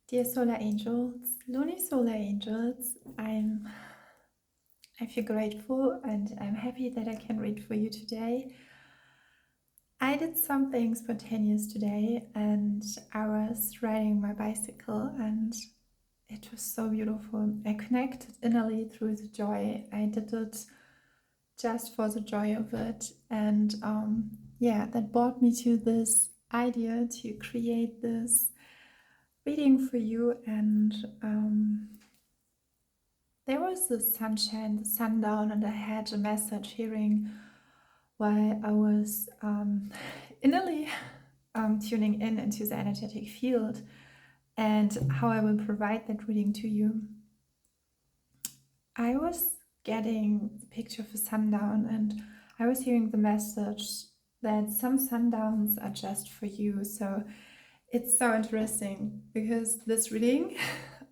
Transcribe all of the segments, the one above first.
Dear solar angels, LUNI solar angels, I feel grateful and I'm happy that I can read for you today. I did something spontaneous today and I was riding my bicycle and it was so beautiful. I connected innerly through the joy. I did it just for the joy of it, and that brought me to this idea to create this reading for you. And there was the sunshine, the sundown, and I had a message hearing while I was innerly tuning in into the energetic field and how I will provide that reading to you. I was getting the picture of a sundown and I was hearing the message that some sundowns are just for you. So it's so interesting because this reading,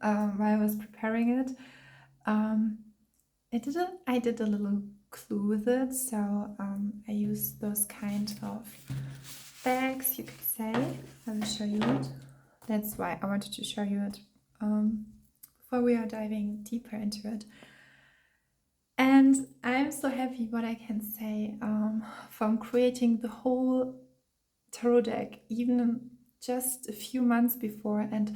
while I was preparing it, I did a little clue with it. So I used those kind of bags, you could say. I will show you it. That's why I wanted to show you it before we are diving deeper into it. And I'm so happy what I can say from creating the whole tarot deck, even just a few months before. And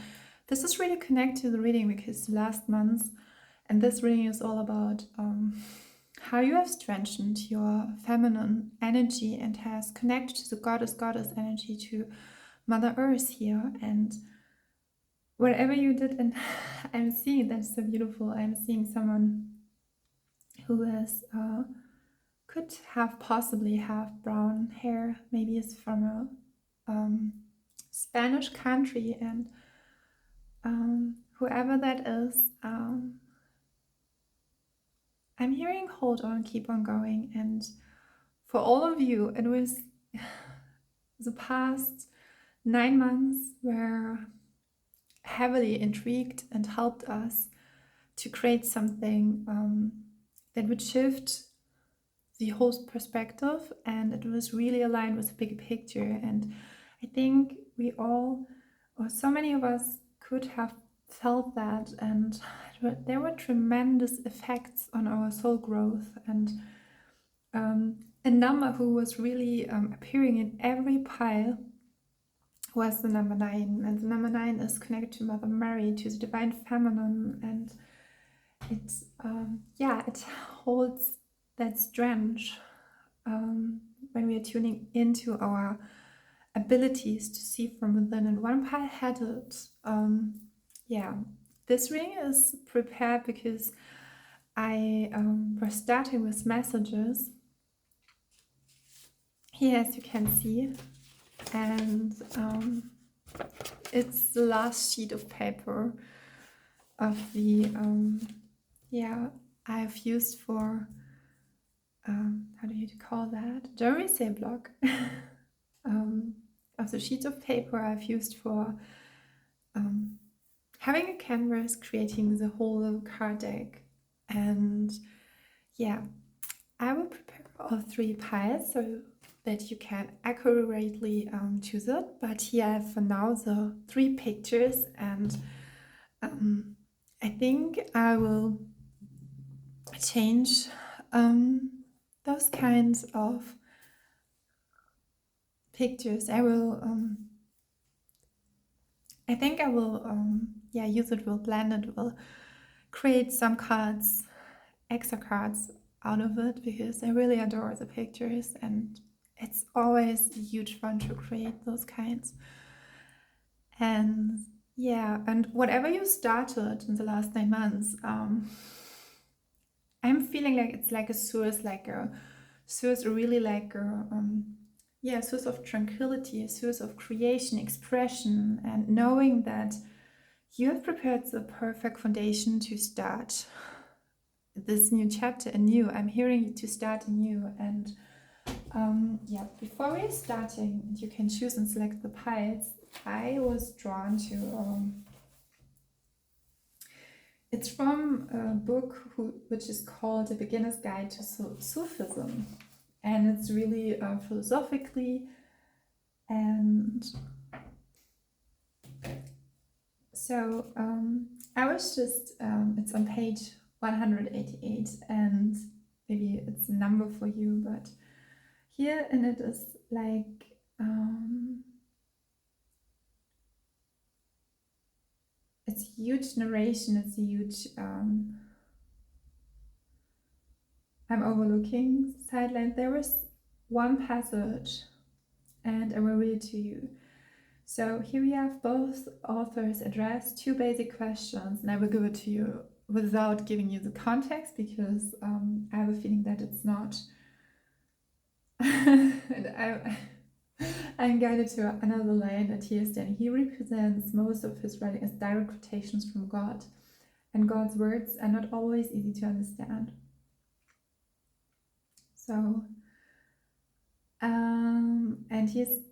this is really connected to the reading because last month, and this reading is all about how you have strengthened your feminine energy and has connected to the goddess energy, to Mother Earth here. And whatever you did, and I'm seeing that's so beautiful. I'm seeing someone who is could have possibly have brown hair, maybe is from a Spanish country, and whoever that is, I'm hearing hold on, keep on going. And for all of you, it was the past 9 months were heavily intrigued and helped us to create something that would shift the whole perspective, and it was really aligned with the big picture. And I think we all, or so many of us, could have felt that, and there were tremendous effects on our soul growth. And a number who was really appearing in every pile was the number 9, and the number 9 is connected to Mother Mary, to the divine feminine, and it's it holds that strength when we are tuning into our abilities to see from within. And one pile had it. This reading is prepared because I was starting with messages here, as you can see, and it's the last sheet of paper of the I've used for how do you call that? Don't say block. Of the sheets of paper I've used for having a canvas, creating the whole card deck. And I will prepare all 3 piles so that you can accurately choose it. But here I have for now the 3 pictures, and I think I will change those kinds of pictures. I think I will use it, will blend it, will create some cards, extra cards out of it, because I really adore the pictures and it's always huge fun to create those kinds. And and whatever you started in the last 9 months, I'm feeling like it's like a source, really like a source of tranquility, a source of creation, expression, and knowing that you have prepared the perfect foundation to start this new chapter anew. I'm hearing you to start anew. And before we're starting, you can choose and select the piles. I was drawn to it's from a book which is called A Beginner's Guide to Sufism, and it's really philosophically, and So I was just, it's on page 188, and maybe it's a number for you, but here in it is like, it's huge narration, it's a huge, I'm overlooking sideline. There is one passage, and I will read it to you. So here we have both authors address two basic questions, and I will give it to you without giving you the context, because I have a feeling that it's not. And I'm guided to another line that here is then. He represents most of his writing as direct quotations from God, and God's words are not always easy to understand. So, and he's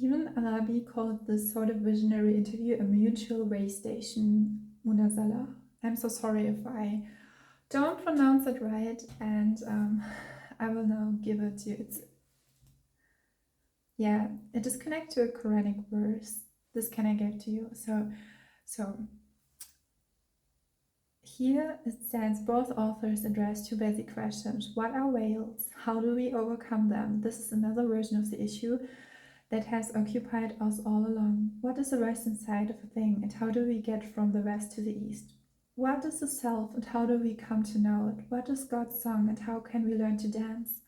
even Arabi called this sort of visionary interview a mutual way station, munazala. I'm so sorry if I don't pronounce it right, and I will now give it to you. It is connected to a Quranic verse. This can I give to you? So here it stands, both authors address two basic questions. What are whales? How do we overcome them? This is another version of the issue that has occupied us all along. What is the western side of a thing, and how do we get from the west to the east? What is the self, and how do we come to know it? What is God's song, and how can we learn to dance?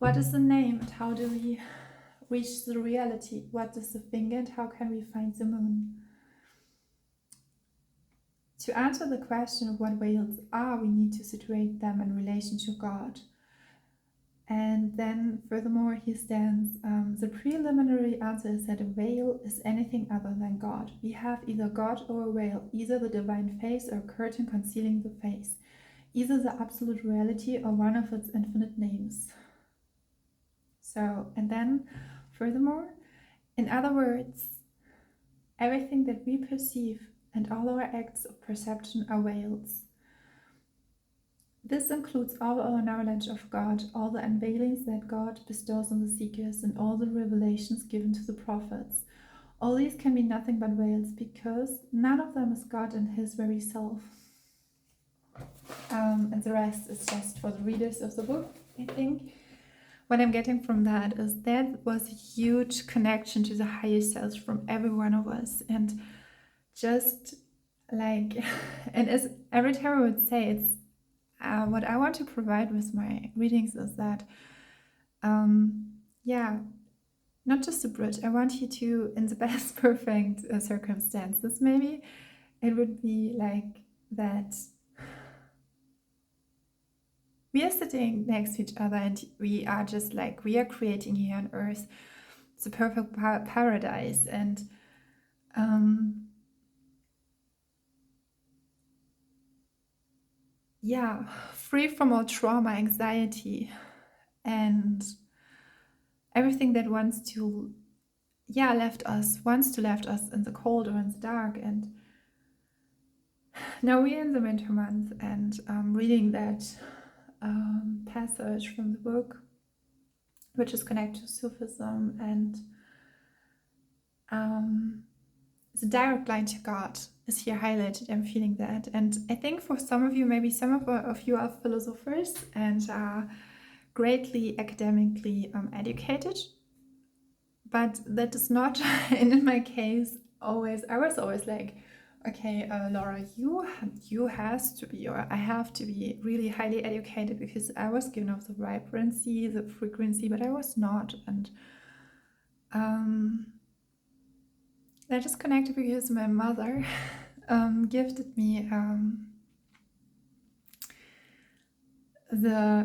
What is the name, and how do we reach the reality? What is the finger, and how can we find the moon? To answer the question of what whales are, we need to situate them in relation to God. And then furthermore, he stands, the preliminary answer is that a whale is anything other than God. We have either God or a whale, either the divine face or a curtain concealing the face, either the absolute reality or one of its infinite names. So, and then furthermore, in other words, everything that we perceive and all our acts of perception are whales. This includes all our knowledge of God, all the unveilings that God bestows on the seekers, and all the revelations given to the prophets. All these can be nothing but whales, because none of them is God in his very self. And the rest is just for the readers of the book, I think. What I'm getting from that is that was a huge connection to the higher self from every one of us. And just like, and as every time I would say, it's what I want to provide with my readings is that, not just a bridge. I want you to, in the best perfect circumstances, maybe it would be like that. We are sitting next to each other, and we are just like, we are creating here on earth the perfect paradise, and free from all trauma, anxiety, and everything that wants to left us in the cold or in the dark. And now we're in the winter month, and reading that passage from the book, which is connected to Sufism, and the direct line to God is here highlighted. I'm feeling that. And I think for some of you, maybe some of you are philosophers and are greatly academically educated, but that is not, and in my case, I was always like, okay, Laura, you has to be, or I have to be really highly educated, because I was given of the vibrancy, the frequency, but I was not. And that is connected because my mother gifted me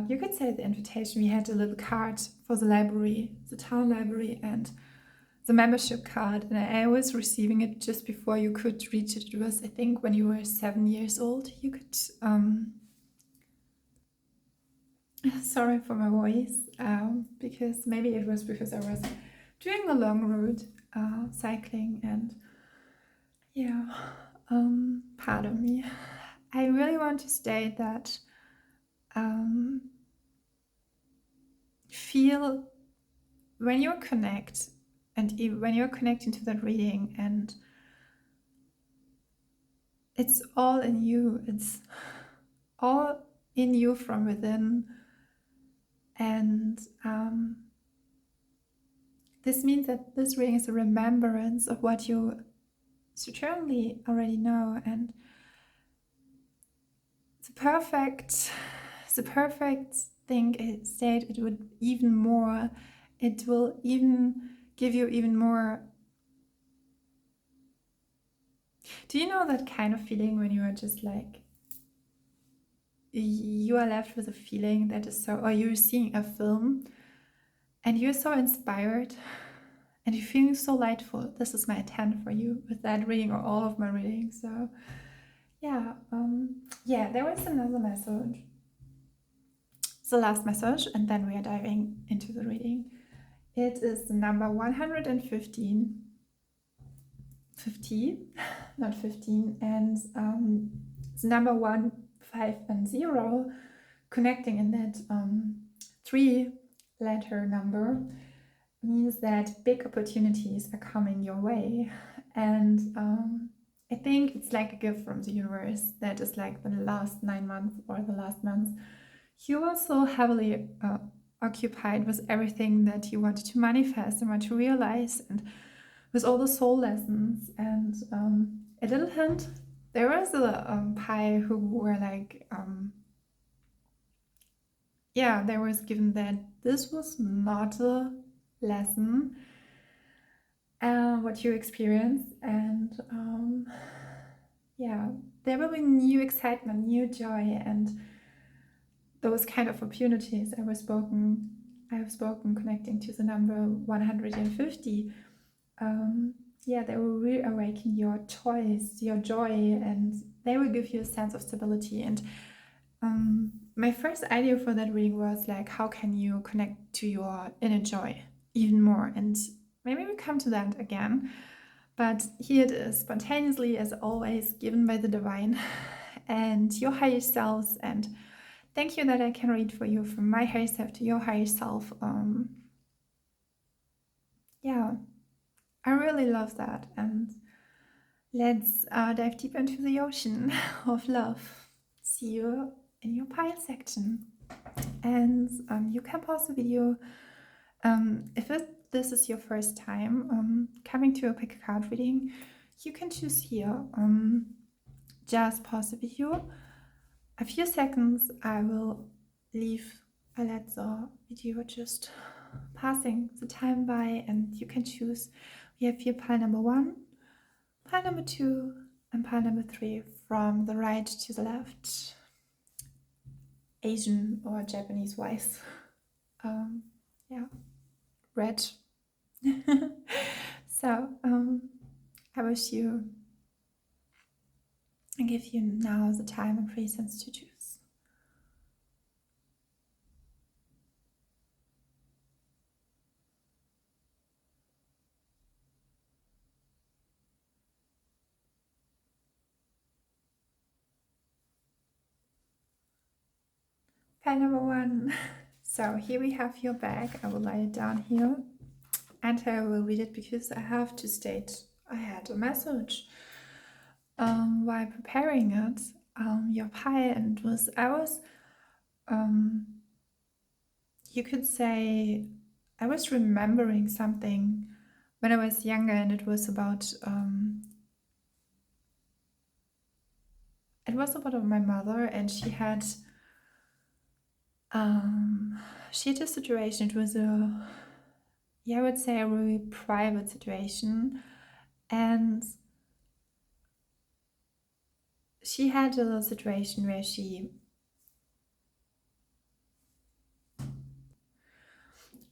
you could say the invitation. We had a little card for the library, the town library, and the membership card, and I was receiving it just before you could reach it. It was, I think, when you were 7 years old. You could sorry for my voice, because maybe it was because I was doing a long route, cycling, and pardon me. I really want to state that feel when you connect, and when you're connecting to that reading, and it's all in you. It's all in you from within. And this means that this reading is a remembrance of what you certainly already know, and the perfect thing state, it would even more, it will even give you even more. Do you know that kind of feeling when you are just like, you are left with a feeling that is so, or you're seeing a film and you're so inspired and you're feeling so lightful? This is my intent for you with that reading, or all of my readings. So yeah, there was another message, the last message, and then we are diving into the reading. It is number 115, 50, not 15, and it's number 1, 5, and 0, connecting in that 3-letter number means that big opportunities are coming your way. And I think it's like a gift from the universe that is like the last 9 months or the last month. You were so heavily occupied with everything that you wanted to manifest and want to realize, and with all the soul lessons. And a little hint, there was a pie who were like, there was given that this was not a lesson, what you experienced. And there will be new excitement, new joy, and those kind of opportunities I have spoken connecting to the number 150. They will reawaken your choice, your joy, and they will give you a sense of stability. And my first idea for that reading was like, how can you connect to your inner joy even more? And maybe we come to that again, but here it is, spontaneously, as always, given by the divine and your higher selves. And thank you that I can read for you from my higher self to your higher self. I really love that. And let's dive deep into the ocean of love. See you in your pile section. And you can pause the video. If this is your first time coming to a pick a card reading, you can choose here. Just pause the video. A few seconds, I will let the video just passing the time by, and you can choose. We have here pile number 1, pile number 2, and pile number 3 from the right to the left, Asian or Japanese wise. Red. So I wish you and give you now the time and presence to choose. Pile number 1. So here we have your bag. I will lie it down here and I will read it because I have to state I had a message while preparing it. Your pile, and you could say I was remembering something when I was younger, and it was about my mother, and she had a situation. It was I would say a really private situation, and she had a situation where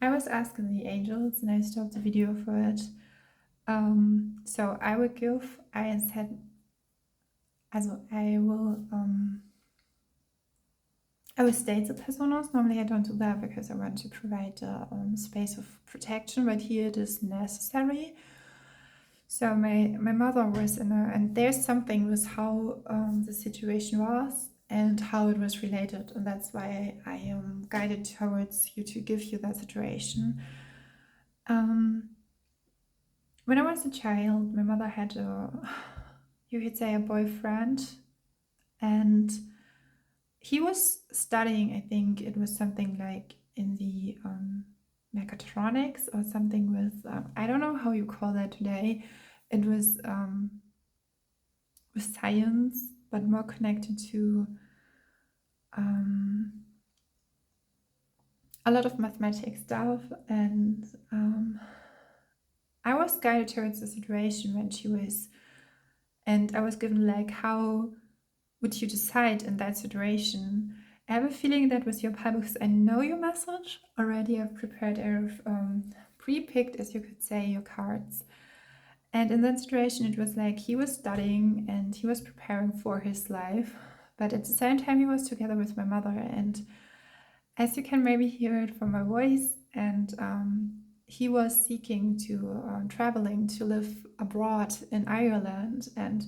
I was asking the angels, and I stopped the video for it. So I said, I will state the personas. Normally I don't do that because I want to provide a space of protection, but here it is necessary. So my mother was and there's something with how the situation was and how it was related, and that's why I am guided towards you to give you that situation. When I was a child, my mother had you could say, a boyfriend, and he was studying, I think it was something like in the mechatronics or something with, I don't know how you call that today. It was with science, but more connected to a lot of mathematics stuff. And I was guided towards the situation when she was, and I was given like, how would you decide in that situation? I have a feeling that with your pie, because I know your message already. I've prepared, I've pre-picked, as you could say, your cards. And in that situation, it was like he was studying and he was preparing for his life, but at the same time, he was together with my mother. And as you can maybe hear it from my voice, and he was seeking to traveling to live abroad in Ireland. And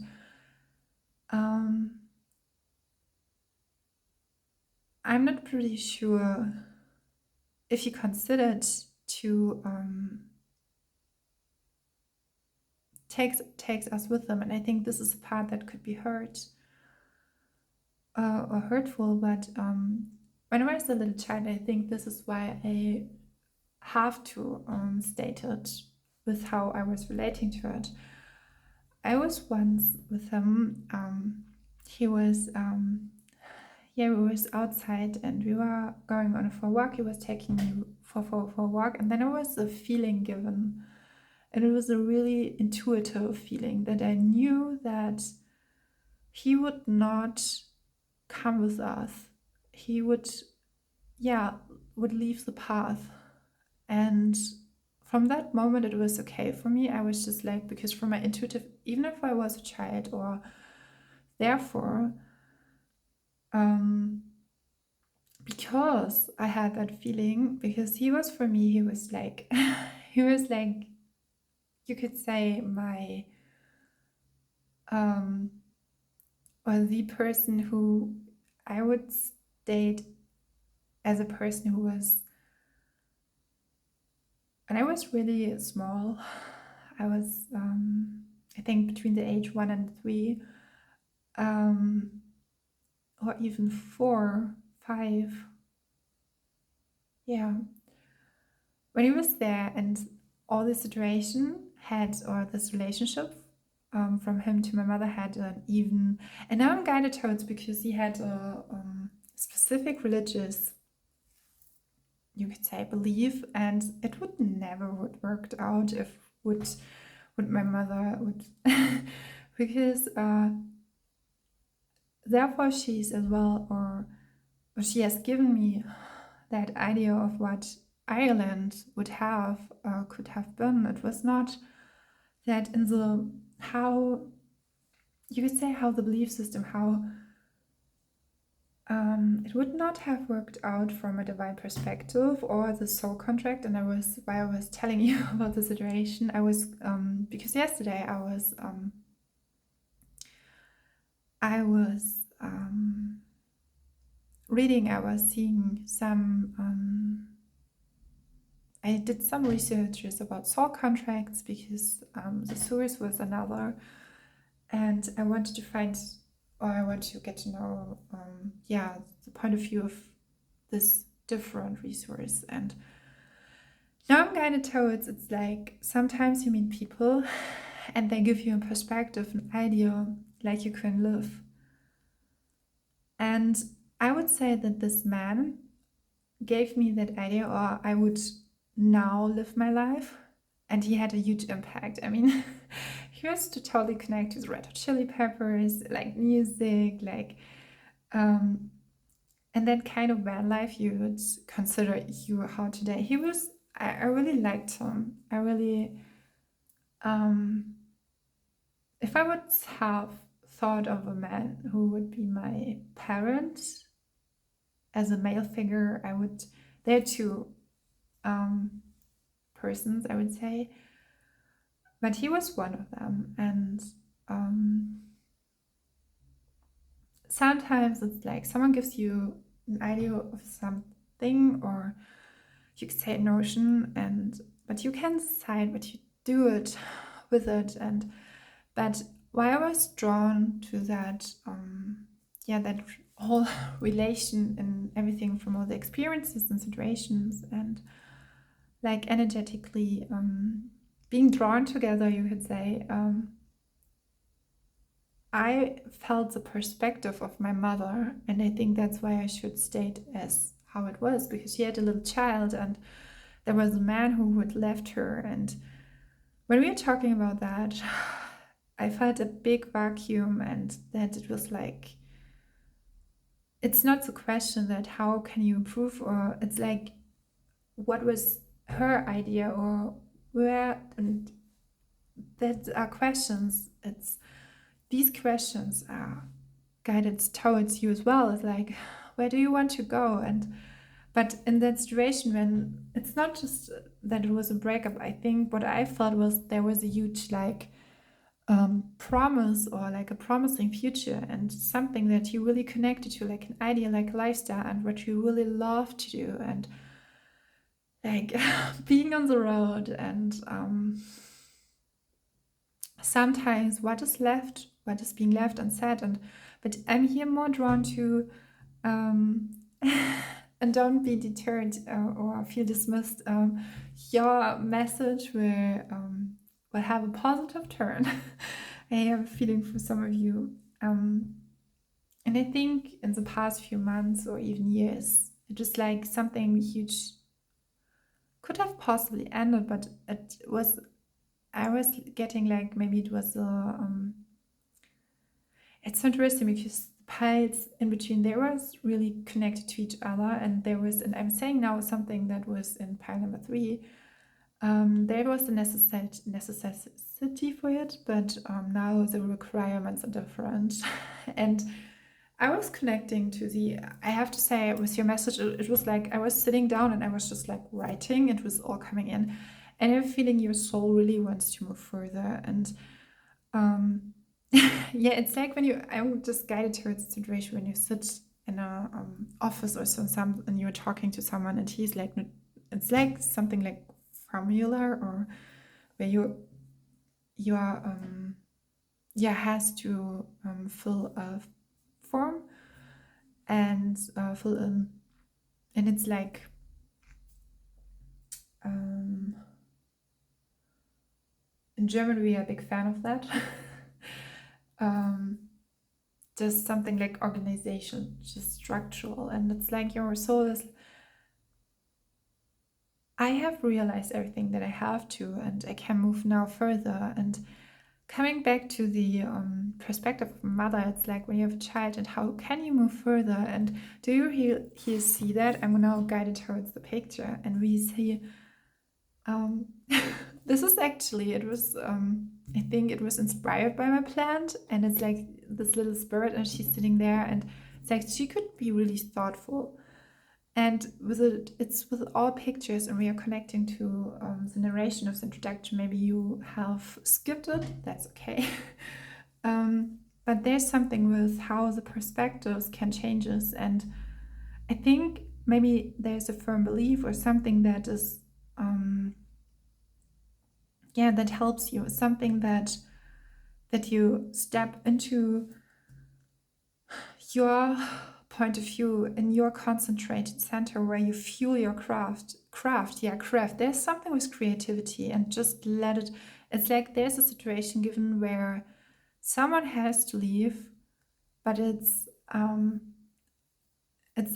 I'm not pretty sure if he considered to takes us with him. And I think this is a part that could be hurt or hurtful. But when I was a little child, I think this is why I have to state it with how I was relating to it. I was once with him. He was we was outside and we were going on for a walk. He was taking me for a walk, and then there was a feeling given, and it was a really intuitive feeling that I knew that he would not come with us. He would leave the path. And from that moment, it was okay for me. I was just like, because from my intuitive, even if I was a child, or therefore, because I had that feeling, because he was, for me, he was like, you could say my, or the person who I would state as a person who was, and I was really small. I was, I think, between the age 1 and 3, or even 4, 5. Yeah. When he was there, and all this situation had, or this relationship from him to my mother had an even, and now I'm guided towards, because he had a specific religious, you could say, belief, and it would never would worked out if would my mother would because therefore she's as well, or she has given me that idea of what Ireland would have, could have been. It was not that in the, how you could say, how the belief system, how it would not have worked out from a divine perspective or the soul contract. And I was, why I was telling you about the situation, I was because yesterday I was reading, I was seeing some I did some researches about soul contracts, because the source was another, and I wanted to find, or I want to get to know the point of view of this different resource. And now I'm guided towards, it's like sometimes you meet people and they give you a perspective, an idea, like you can live. And I would say that this man gave me that idea, or I would now live my life, and he had a huge impact. I mean, he was to totally connect with Red Hot Chili Peppers, like music, like and that kind of van life you would consider you how today. He was, I really liked him. I really, if I would have thought of a man who would be my parent as a male figure, I would, there are two persons, I would say, but he was one of them. And sometimes it's like someone gives you an idea of something, or you could say a notion, and but you can decide what you do it with it. And but why I was drawn to that, that whole relation and everything from all the experiences and situations and like energetically being drawn together, you could say. I felt the perspective of my mother, and I think that's why I should state as how it was, because she had a little child and there was a man who had left her. And when we were talking about that, I felt a big vacuum, and that it was like, it's not the question that how can you improve, or it's like, what was her idea, or where, and that are questions. It's these questions are guided towards you as well. It's like, where do you want to go? And but in that situation, when it's not just that it was a breakup, I think what I felt was there was a huge like promise, or like a promising future, and something that you really connected to, like an idea, like a lifestyle, and what you really love to do, and like being on the road, and sometimes what is being left unsaid. And but I'm here more drawn to and don't be deterred or feel dismissed. Your message will have a positive turn. I have a feeling for some of you, and I think in the past few months or even years, it was like something huge could have possibly ended, but it was, I was getting like, maybe it was it's so interesting because the piles in between, they was really connected to each other, and there was, and I'm saying now something that was in pile number 3, there was a necessity for it, but now the requirements are different. And I was connecting to the, I have to say, with your message, it was like I was sitting down and I was just like writing, it was all coming in, and I'm feeling your soul really wants to move further. And yeah, it's like when I'm just guided towards the situation when you sit in a office or so, and you're talking to someone, and he's like, it's like something like formula, or where you are has to fill a form and fill in, and it's like in German we are a big fan of that. Just something like organization, just structural, and it's like your soul is, I have realized everything that I have to, and I can move now further. And coming back to the perspective of a mother, it's like when you have a child, and how can you move further? And do you here see that? I'm now guided towards the picture, and we see this is actually, it was I think it was inspired by my plant, and it's like this little spirit, and she's sitting there, and it's like she could be really thoughtful. And with it's with all pictures, and we are connecting to the narration of the introduction. Maybe you have skipped it, that's okay. But there's something with how the perspectives can change us, and I think maybe there's a firm belief or something that is that helps you, something that you step into your point of view in your concentrated center, where you fuel your craft. There's something with creativity, and just let it, it's like there's a situation given where someone has to leave, but it's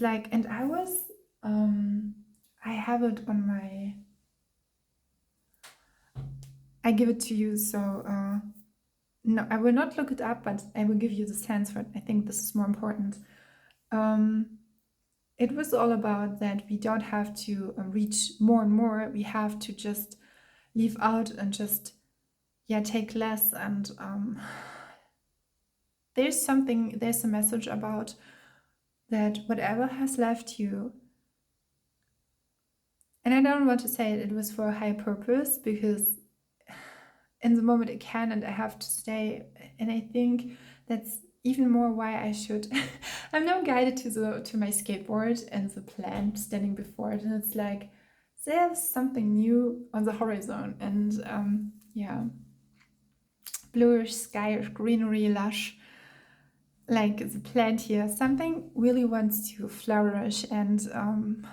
like, and I was I have it on my, I give it to you, so no, I will not look it up, but I will give you the sense for it. I think this is more important. It was all about that we don't have to reach more and more. We have to just leave out and just, take less. And there's a message about that whatever has left you, and I don't want to say it was for a high purpose, because in the moment it can, and I have to stay. And I think that's even more why I should. I'm now guided to my skateboard and the plant standing before it, and it's like there's something new on the horizon. And bluish sky, greenery, lush, like the plant here, something really wants to flourish. And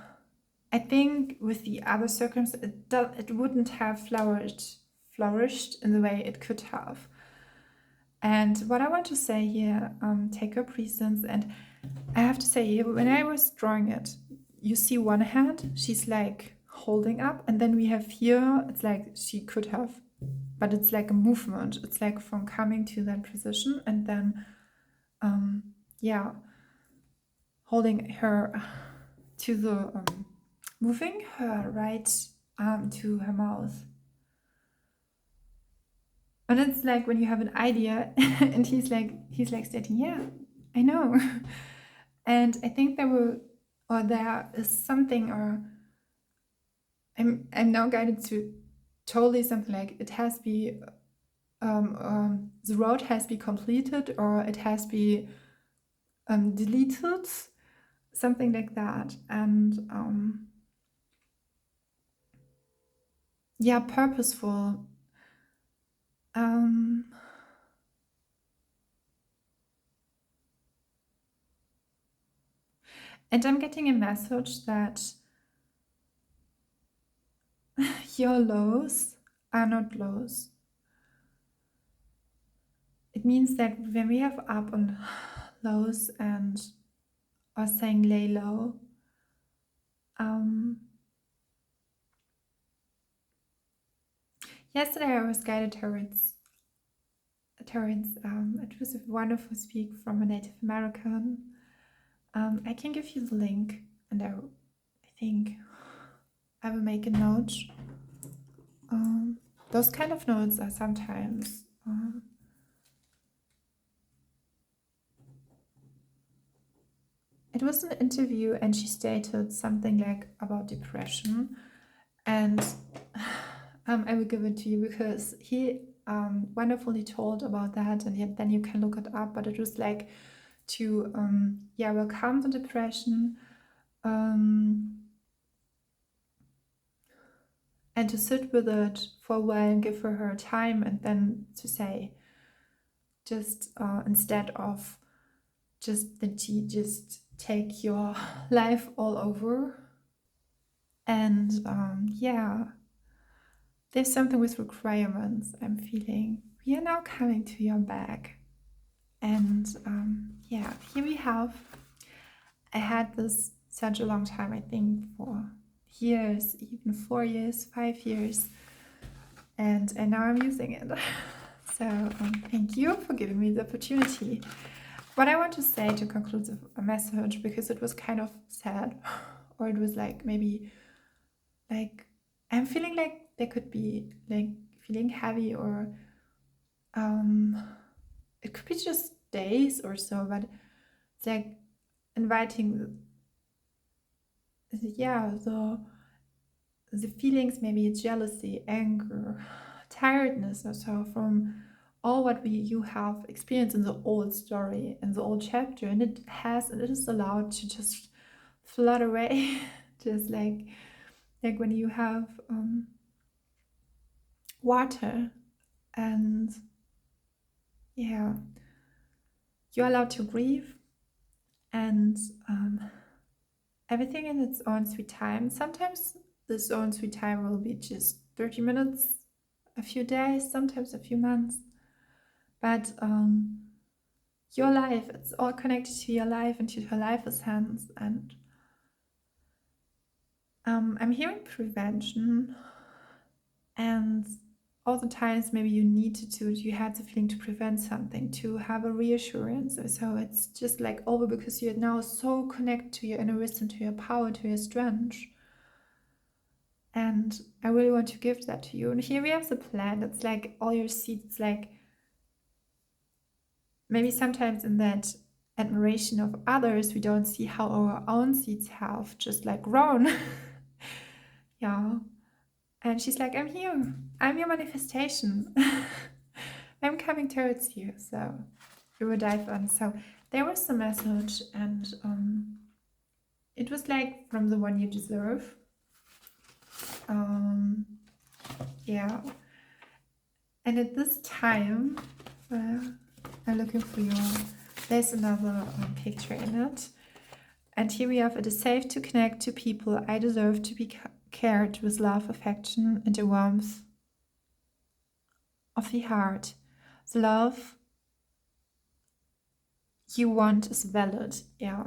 I think with the other circumstances, it wouldn't have flourished in the way it could have. And what I want to say here, take up reasons. And I have to say here, when I was drawing it, you see one hand, she's like holding up, and then we have here, it's like she could have, but it's like a movement. It's like from coming to that position and then, yeah, holding her to the, moving her right arm to her mouth. And it's like when you have an idea and he's like stating, yeah, I know. And I think there is something, or I'm now guided to totally something like it has to be, the road has to be completed, or it has to be deleted, something like that. And yeah, purposeful. And I'm getting a message that your lows are not lows. It means that when we have up and lows and are saying lay low, yesterday I was guided towards it was a wonderful speak from a Native American. I can give you the link, and I think I will make a note. Those kind of notes are sometimes it was an interview, and she stated something like about depression, and I will give it to you because he wonderfully told about that, and yet then you can look it up. But it was like to welcome the depression, and to sit with it for a while and give her time, and then to say, just instead of just take your life all over. And there's something with requirements I'm feeling. We are now coming to your bag. And here we have, I had this such a long time, I think for years, even 4 years, 5 years. And now I'm using it. So thank you for giving me the opportunity. What I want to say to conclude a message, because it was kind of sad, or it was like maybe like I'm feeling like there could be like feeling heavy, or it could be just days or so, but it's like inviting the feelings, maybe jealousy, anger, tiredness or so, from all what you have experienced in the old story, in the old chapter, and it is allowed to just flood away. Just like when you have water, and you're allowed to grieve, and everything in its own sweet time. Sometimes this own sweet time will be just 30 minutes, a few days, sometimes a few months, but your life, it's all connected to your life and to your life essence. And I'm hearing prevention, and all the times maybe you had the feeling to prevent something, to have a reassurance. So it's just like over, because you're now so connected to your inner wisdom, to your power, to your strength. And I really want to give that to you. And here we have the plant. It's like all your seeds, like maybe sometimes in that admiration of others, we don't see how our own seeds have just like grown. Yeah. And she's like, I'm here. I'm your manifestation. I'm coming towards you. So we will dive on. So there was the message, and it was like from the one you deserve. Yeah. And at this time, I'm looking for there's another picture in it. And here we have, it is safe to connect to people. I deserve to be cared with love, affection, and the warmth of the heart. The love you want is valid. Yeah.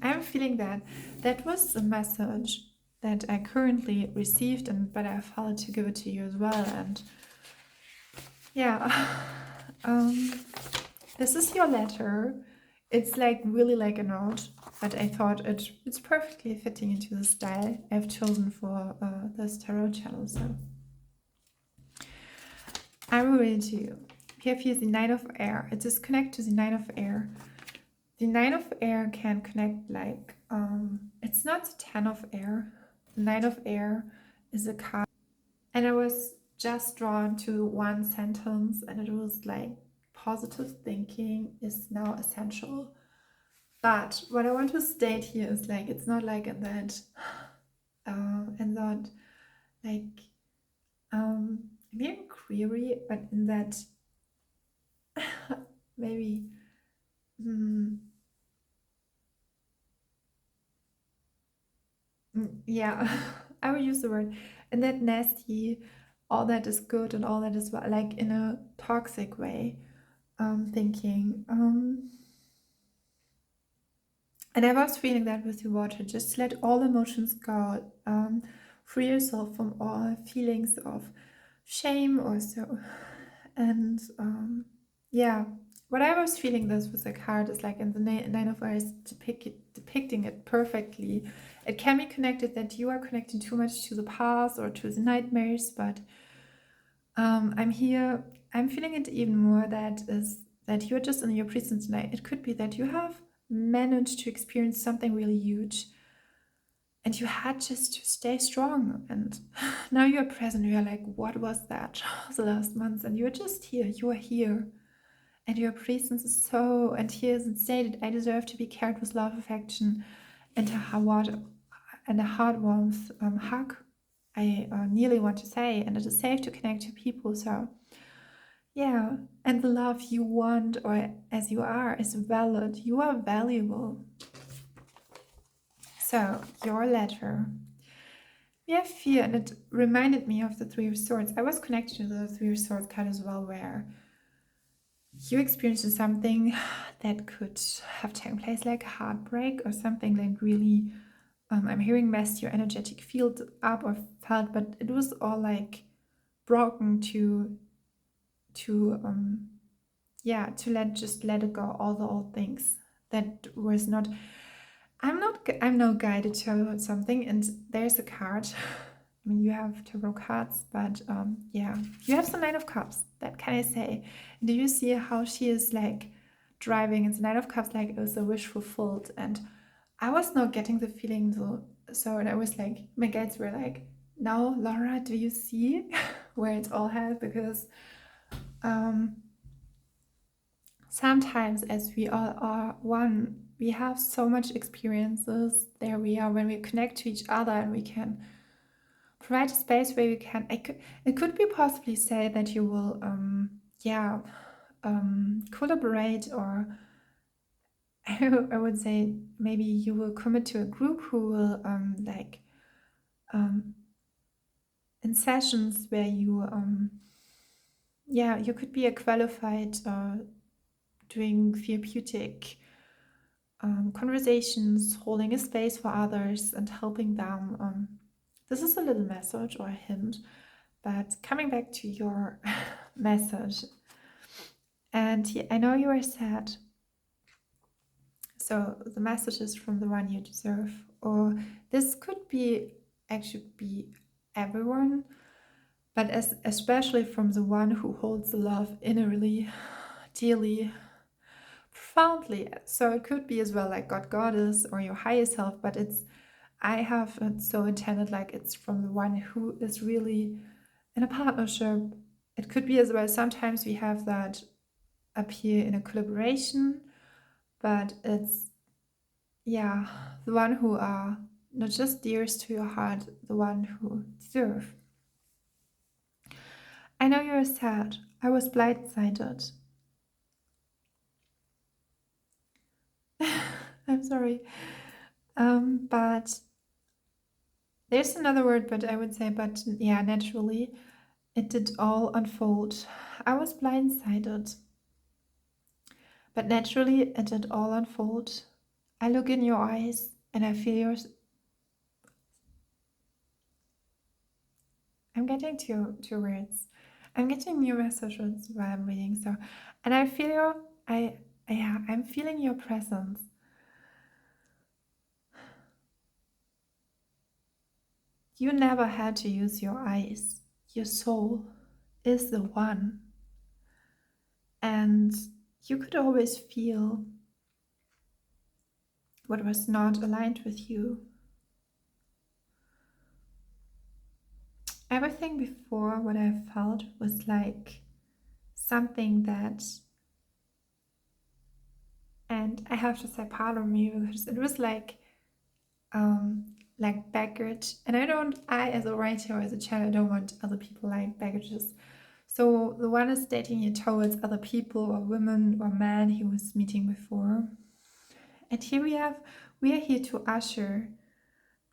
I'm feeling that was the message that I currently received, but I felt to give it to you as well. And yeah, this is your letter. It's like really like a note, but I thought it's perfectly fitting into the style I've chosen for this tarot channel. So I will read to you. We have here the Nine of Air. It is connect to the Nine of Air. The Nine of Air can connect like, it's not the Ten of Air. The Nine of Air is a card. And I was just drawn to one sentence and it was like, positive thinking is now essential. But what I want to state here is like, it's not like in that, like, maybe query, but in that, maybe, yeah, I will use the word, and that nasty, all that is good and all that is well, like in a toxic way, thinking. And I was feeling that with the water, just let all emotions go, free yourself from all feelings of shame or so. And yeah, what I was feeling this with the card is like in the Nine of Iron depicting it perfectly. It can be connected that you are connecting too much to the past or to the nightmares, but I'm here, I'm feeling it even more that you're just in your presence tonight. It could be that you have managed to experience something really huge and you had just to stay strong, and now you're present. You're like, what was that the last months? And you're just here, you are here, and your presence is so, and here is it stated, I deserve to be cared with love, affection, and a heart warmth hug. I nearly want to say, and it is safe to connect to people. So yeah, and the love you want or as you are is valid. You are valuable. So your letter. We have fear, and it reminded me of the Three of Swords. I was connected to the Three of Swords card as well, where you experienced something that could have taken place, like a heartbreak or something like really, I'm hearing messed your energetic field up or felt, but it was all like broken to let it go, all the old things that was not. I'm now guided to tell you about something, and there's a card. I mean, you have tarot cards, but yeah, you have the Nine of Cups. That can I say? Do you see how she is like driving? It's the Nine of Cups, like it was a wish fulfilled, and I was not getting the feeling so, and I was like, my guides were like, "Now, Laura, do you see where it's all headed?" Because sometimes, as we all are one, we have so much experiences. There we are when we connect to each other, and we can provide a space where you can. It could be possibly say that you will, collaborate, or I would say maybe you will commit to a group who will in sessions where you you could be a qualified doing therapeutic conversations, holding a space for others and helping them. This is a little message or a hint, but coming back to your message, and I know you are sad. So the message is from the one you deserve, or this could be actually be everyone, but especially from the one who holds the love innerly, dearly, profoundly. So it could be as well like God, Goddess, or your higher self, but I have it so intended like it's from the one who is really in a partnership. It could be as well, sometimes we have that appear in a collaboration, but it's the one who are not just dearest to your heart, the one who deserve. I know you're sad. I was blindsided. I'm sorry. But there's another word, but I would say, but yeah, naturally, it did all unfold. I was blindsided. But naturally, it did all unfold. I look in your eyes and I feel yours. I'm getting to words. I'm getting new messages while I'm reading. So, and I feel your, I'm feeling your presence. You never had to use your eyes. Your soul is the one. And you could always feel what was not aligned with you. Everything before what I felt was like something that, and I have to say part of me, because it was like baggage. And I as a writer or as a channel, I don't want other people like baggages. So the one is dating you towards other people or women or men he was meeting before. And here we are here to usher.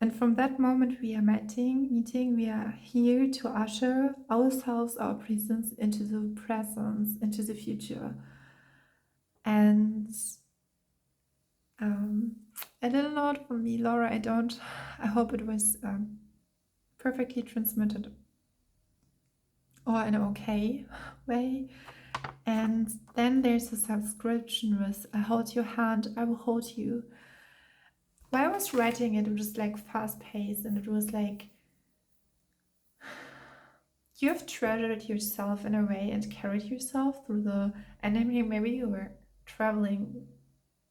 And from that moment we are meeting, we are here to usher ourselves, our presence into the presence, into the future. And a little note from me, Laura, I hope it was perfectly transmitted or in an okay way. And then there's a subscription with I hold your hand, I will hold you. While I was writing it, it was like fast paced and it was like you have treasured yourself in a way and carried yourself through and I mean maybe you were traveling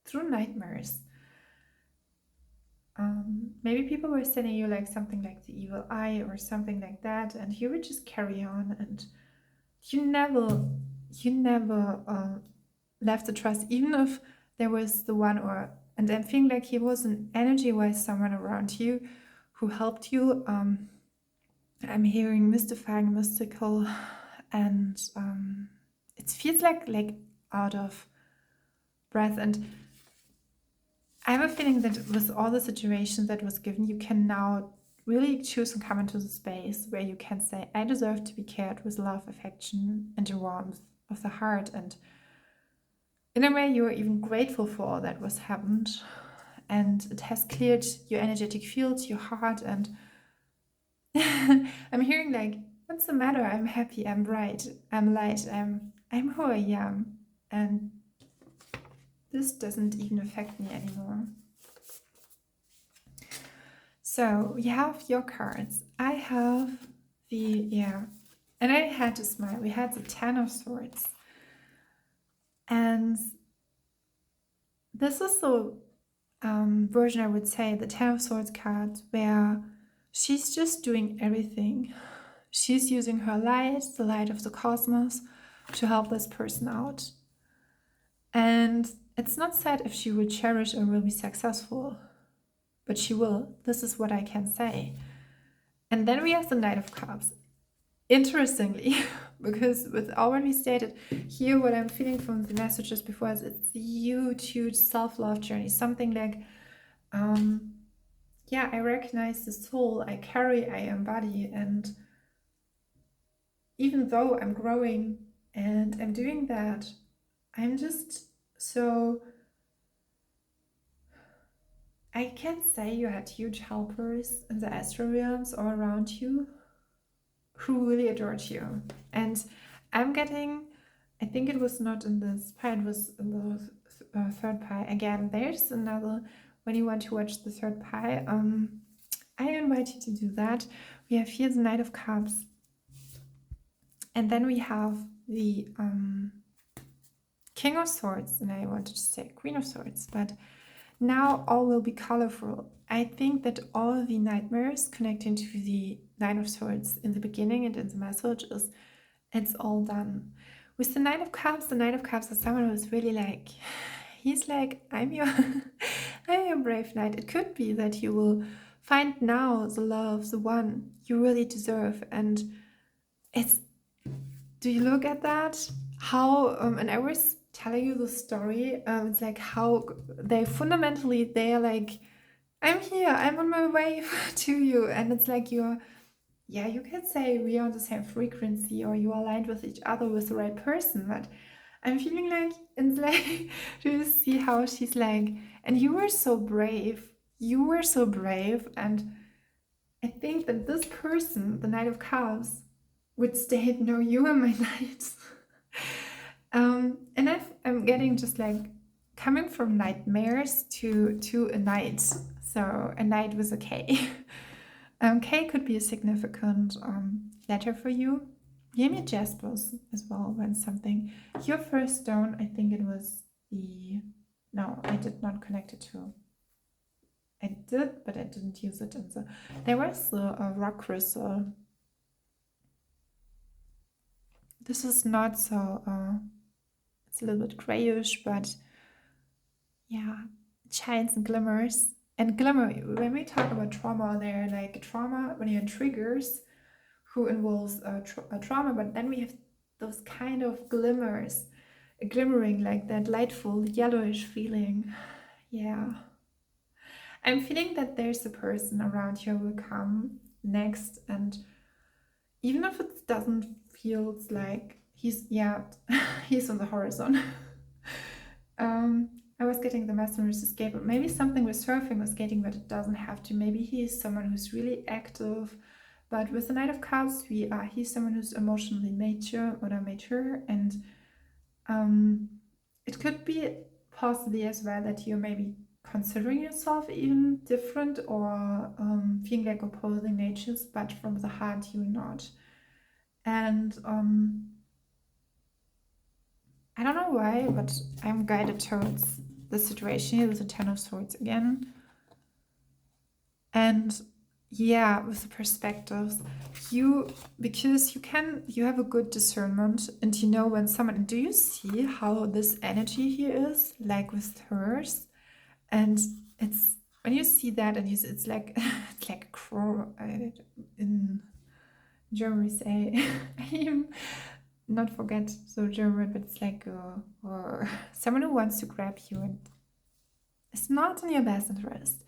through nightmares. Maybe people were sending you like something like the evil eye or something like that, and you would just carry on, and you never left the trust, even if there was the one and I'm feeling like he was an energy-wise someone around you who helped you. I'm hearing mystifying, mystical, and it feels like out of breath. And I have a feeling that with all the situations that was given, you can now really choose and come into the space where you can say, I deserve to be cared with love, affection, and the warmth of the heart. And in a way, you're even grateful for all that was happened. And it has cleared your energetic field, your heart. And I'm hearing like, what's the matter? I'm happy, I'm bright, I'm light, I'm who I am. And this doesn't even affect me anymore. So we have your cards. I have and I had to smile. We had the Ten of Swords. And this is the version, I would say, the Ten of Swords card, where she's just doing everything. She's using her light, the light of the cosmos, to help this person out. And it's not said if she will cherish or will be successful, but she will. This is what I can say. And then we have the Knight of Cups. Interestingly, because with already stated here, what I'm feeling from the messages before is it's a huge self-love journey. Something like, I recognize the soul I carry, I embody, and even though I'm growing and I'm doing that, I'm just so... I can say you had huge helpers in the astral realms all around you who really adored you. And I'm getting, I think it was not in this pie, it was in the third pie. Again, there's another, when you want to watch the third pie, I invite you to do that. We have here the Knight of Cups. And then we have the King of Swords, and I wanted to say Queen of Swords, but now all will be colorful. I think that all the nightmares connecting to the Nine of Swords in the beginning and in the message is it's all done. With the Knight of Cups is someone who's really like, he's like, I'm your brave knight. It could be that you will find now the love, the one you really deserve. And it's do you look at that? How, and I was telling you the story, it's like how they fundamentally, they are like, I'm here, I'm on my way to you. And it's like yeah, you can say we are on the same frequency or you are aligned with each other with the right person. But I'm feeling like, it's like, do you see how she's like, and you were so brave. You were so brave. And I think that this person, the Knight of Cups, would stay no, you are my knight. And I'm getting just like coming from nightmares to a knight. So a knight with a K. K could be a significant letter for you. Give me Jaspers as well when something. Your first stone, I think it was the. No, I did not connect it to. I did, but I didn't use it in the. There was a rock crystal. This is not so. It's a little bit grayish, but yeah, it shines and glimmers. And glimmer, when we talk about trauma, they're like trauma when you're in triggers who involves a trauma, but then we have those kind of glimmers, glimmering like that lightful yellowish feeling. Yeah. I'm feeling that there's a person around you who will come next, and even if it doesn't feel like he's, yeah, he's on the horizon. I was getting the messenger's escape, but maybe something with surfing or skating, but it doesn't have to. Maybe he is someone who's really active. But with the Knight of Cups, he's someone who's emotionally mature, and it could be possibly as well that you're maybe considering yourself even different or feeling like opposing natures, but from the heart you're not. And I don't know why, but I'm guided towards the situation here with the Ten of Swords again. And yeah, with the perspectives, because you have a good discernment and you know when someone, do you see how this energy here is like with hers? And it's when you see that and it's like it's like a crow in German we say I not forget so German, but it's like or someone who wants to grab you and it's not in your best interest.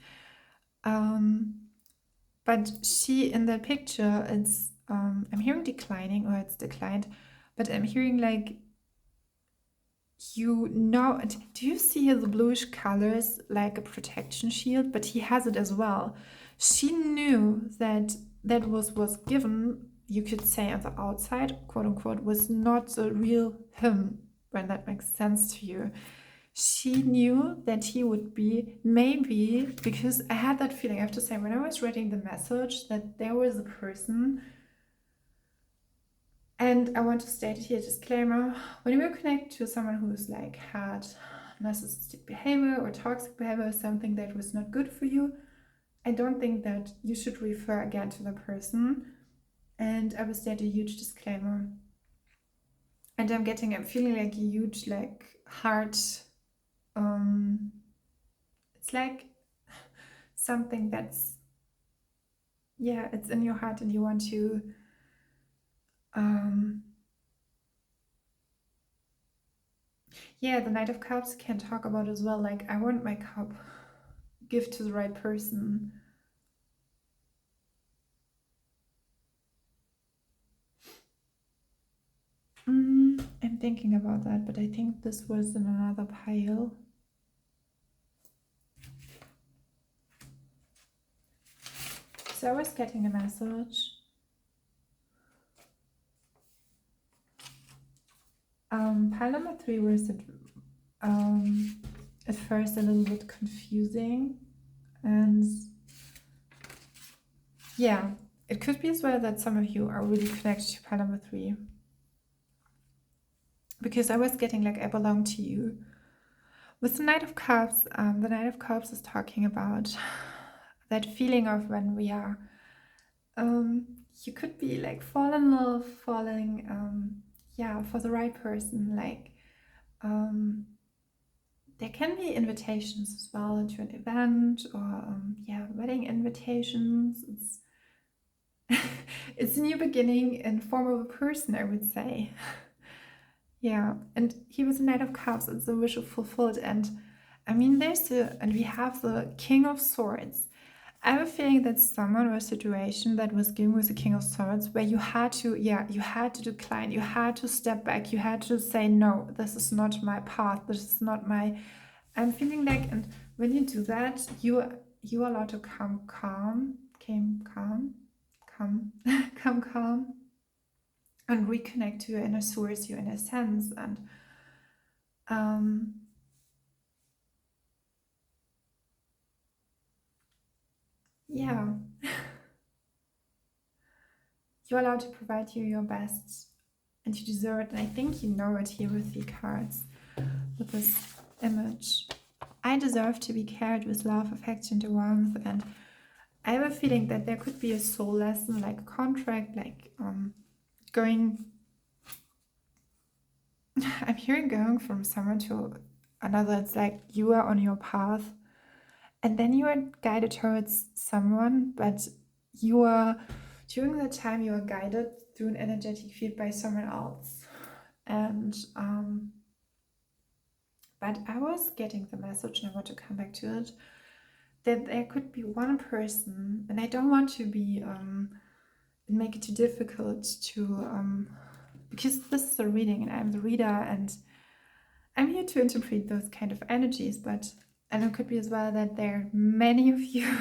But she in the picture, it's I'm hearing declining or it's declined, but I'm hearing like do you see the bluish colors like a protection shield? But he has it as well. She knew that that was given, you could say on the outside, quote unquote, was not the real him, when that makes sense to you. She knew that he would be, maybe, because I had that feeling, I have to say, when I was reading the message, that there was a person, and I want to state it here, disclaimer, when you connect to someone who's like had narcissistic behavior or toxic behavior, something that was not good for you, I don't think that you should refer again to the person, and I will state a huge disclaimer. And I'm feeling like a huge, like, heart, it's like something that's, yeah, it's in your heart and you want to yeah, the Knight of Cups can talk about as well, like I want my cup give to the right person. I'm thinking about that, but I think this was in another pile. So I was getting a message. Pile number 3 was at first a little bit confusing, and yeah, it could be as well that some of you are really connected to pile number 3, because I was getting like I belong to you. With the Knight of Cups, the Knight of Cups is talking about that feeling of when we are, you could be like fall in love, falling, yeah, for the right person. Like, there can be invitations as well to an event or, yeah, wedding invitations. It's it's a new beginning in form of a person, I would say. Yeah, and he was a Knight of Cups. It's a wish fulfilled, and I mean, and we have the King of Swords. I have a feeling that someone or a situation that was given with the King of Swords where you had to, you had to decline, you had to step back, you had to say, no, this is not my path, this is not my, I'm feeling like, and when you do that, you are allowed to come calm, and reconnect to your inner source, your inner sense, and yeah, you're allowed to provide you your best, and you deserve it. And I think you know it here with the cards, with this image. I deserve to be cared with love, affection, and warmth. And I have a feeling that there could be a soul lesson, like a contract, like going. I'm hearing going from someone to another. It's like you are on your path, and then you are guided towards someone, but you are, during the time you are guided through an energetic field by someone else. And but I was getting the message, and I want to come back to it, that there could be one person, and I don't want to be make it too difficult to because this is a reading and I'm the reader and I'm here to interpret those kind of energies, but and it could be as well that there are many of you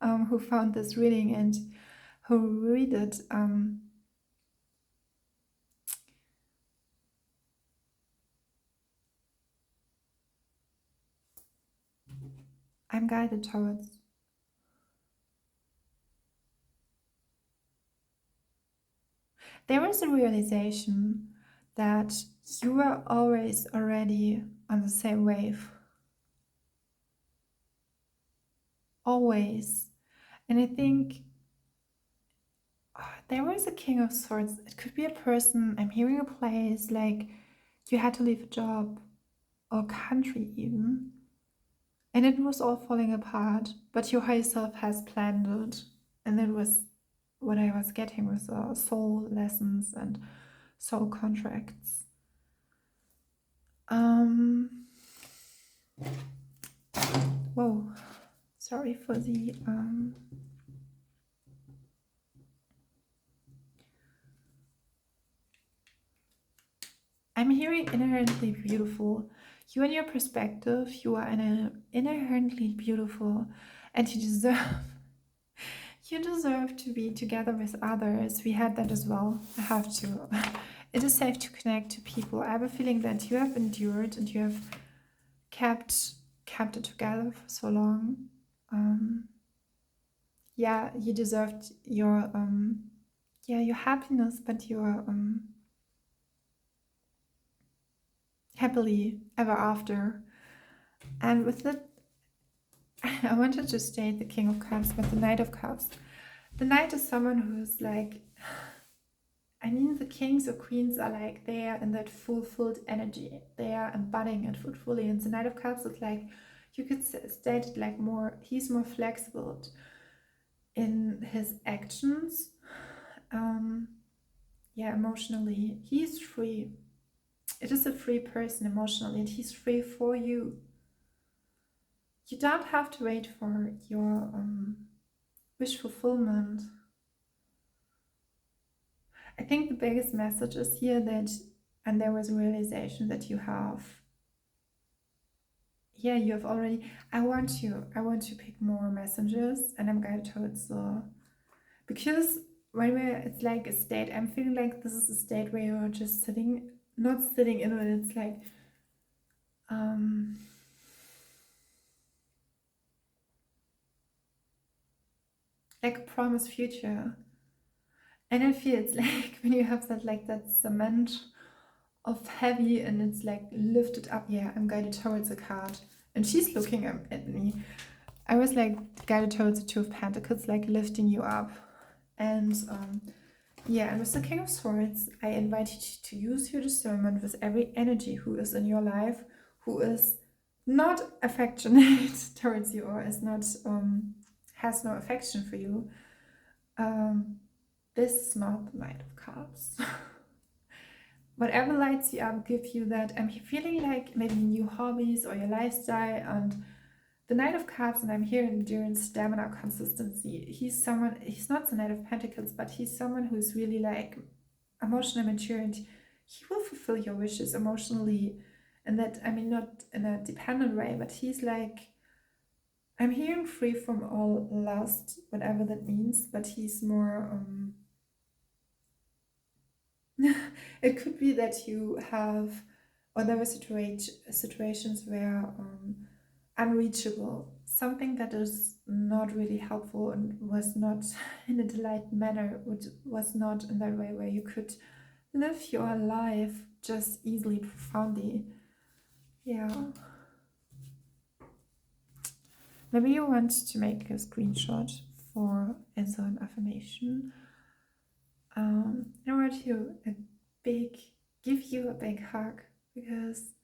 who found this reading and who read it I'm guided towards. There was a realization that you were always already on the same wave. Always. And I think there was a King of Swords. It could be a person. I'm hearing a place, like you had to leave a job or country even. And it was all falling apart, but your higher self has planned it. And that was what I was getting with soul lessons and soul contracts. Whoa, sorry for the I'm hearing inherently beautiful. You and your perspective, you are inherently beautiful, and you deserve to be together with others. We had that as well. I have to. It is safe to connect to people. I have a feeling that you have endured and you have kept it together for so long. Yeah, you deserved your your happiness, but your happily ever after. And with that, I wanted to state the King of Cups, but the Knight of Cups. The Knight is someone who's like, I mean, the kings or queens are like, they are in that fulfilled energy. They are embodying it fully. And the Knight of Cups is like, you could state it like more, he's more flexible in his actions. Yeah, emotionally, he's free. It is a free person emotionally, and he's free for you. You don't have to wait for your wish fulfillment. I think the biggest message is here that, and there was a realization that you have, yeah, you have already, I want to pick more messages, and I'm guided towards because when it's like a state, I'm feeling like this is a state where you're just not sitting in it, it's like, like a promised future. And I feel it's like when you have that cement of heavy and it's like lifted up. Yeah, I'm guided towards a card. And she's looking at me. I was like guided towards the Two of Pentacles, like lifting you up. And yeah, and with the King of Swords, I invite you to use your discernment with every energy who is in your life, who is not affectionate towards you or is not has no affection for you. this is not the Knight of Cups. Whatever lights you up, give you that. I'm feeling like maybe new hobbies or your lifestyle, and the Knight of Cups, and I'm here in endurance, stamina, consistency. He's not the Knight of Pentacles, but he's someone who's really like emotional mature, and he will fulfill your wishes emotionally. And that, I mean, not in a dependent way, but he's like, I'm hearing free from all lust, whatever that means, but he's more, it could be that you have, or there were situations where unreachable, something that is not really helpful and was not in a delight manner, which was not in that way where you could live your life just easily, profoundly. Yeah. Maybe you want to make a screenshot for as an affirmation. I want you give you a big hug, because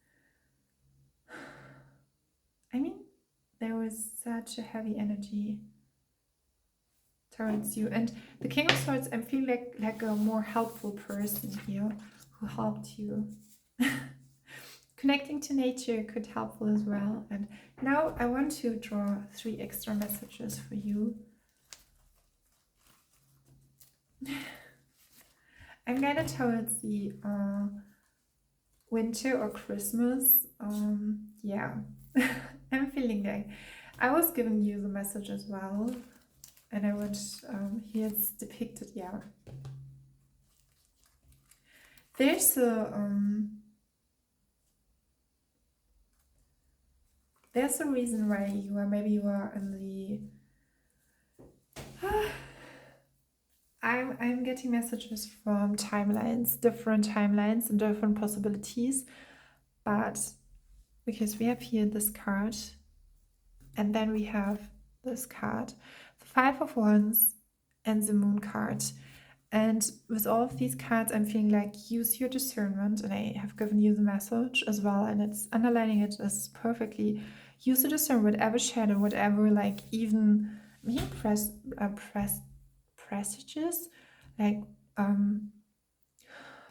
I mean, there was such a heavy energy towards you, and the King of Swords, I'm feeling like a more helpful person here who helped you. Connecting to nature could be helpful as well. And now I want to draw 3 extra messages for you. I'm guided towards the winter or Christmas. Yeah, I'm feeling like I was giving you the message as well, and I want here it's depicted. Yeah, there's a reason why you are in the. I'm getting messages from timelines, different timelines and different possibilities, but because we have here this card, and then we have this card, the 5 of Wands and the Moon card. And with all of these cards, I'm feeling like use your discernment, and I have given you the message as well, and it's underlining it as perfectly. Use the discernment, whatever shadow, whatever, like even presages, like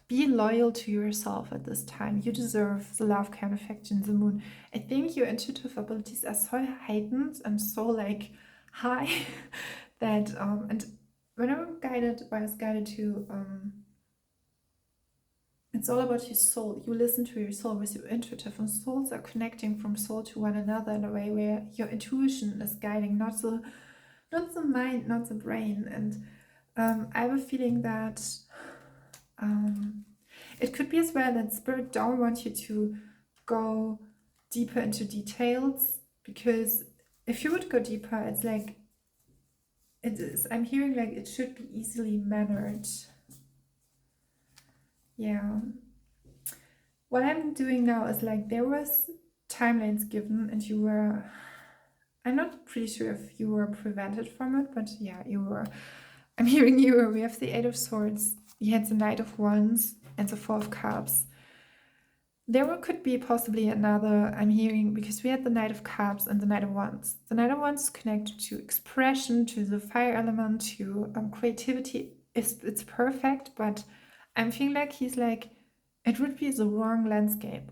be loyal to yourself at this time. You deserve the love, care, and affection, the Moon. I think your intuitive abilities are so heightened and so like high that and when I was guided to it's all about your soul. You listen to your soul with your intuitive, and souls are connecting from soul to one another in a way where your intuition is guiding, not the mind, not the brain. And I have a feeling that it could be as well that Spirit don't want you to go deeper into details, because if you would go deeper, it's like I'm hearing like it should be easily mannered. Yeah. What I'm doing now is like there was timelines given, and you were, I'm not pretty sure if you were prevented from it, but yeah, you were. I'm hearing you were. We have the 8 of Swords, you had the Knight of Wands and the 4 of Cups. There could be possibly another, I'm hearing, because we had the Knight of Cups and the Knight of Wands. The Knight of Wands is connected to expression, to the fire element, to creativity. It's perfect, but I'm feeling like he's like, it would be the wrong landscape.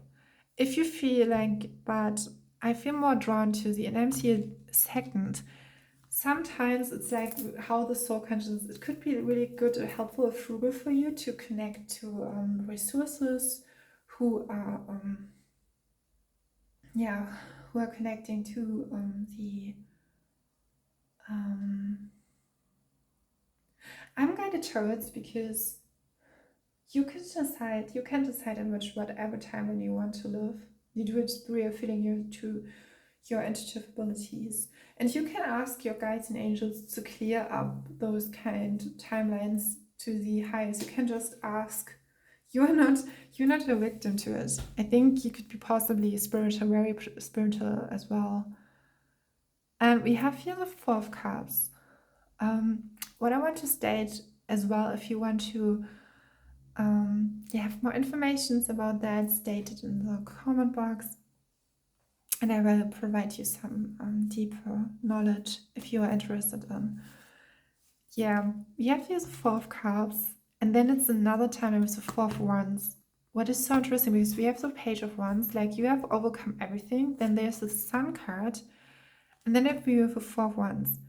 If you feel like, but I feel more drawn to the, and I'm seeing second. Sometimes it's like how the soul conscious, it could be really good or helpful or frugal for you to connect to resources who are who are connecting to the I'm guided towards, because you can decide in whatever time when you want to live. You do it through your feeling, your intuitive abilities, and you can ask your guides and angels to clear up those kind of timelines to the highest. You can just ask. You're not a victim to it. I think you could be possibly spiritual, very spiritual as well. And we have here the 4 of Cups. What I want to state as well, if you want to have more information about that, state it in the comment box, and I will provide you some deeper knowledge if you are interested in. Yeah, we have here the Four of Cups, and then it's another time with the Four of Wands. What is so interesting because we have the Page of Wands, like you have overcome everything. Then there's the Sun card, and then if we have the Four of Wands.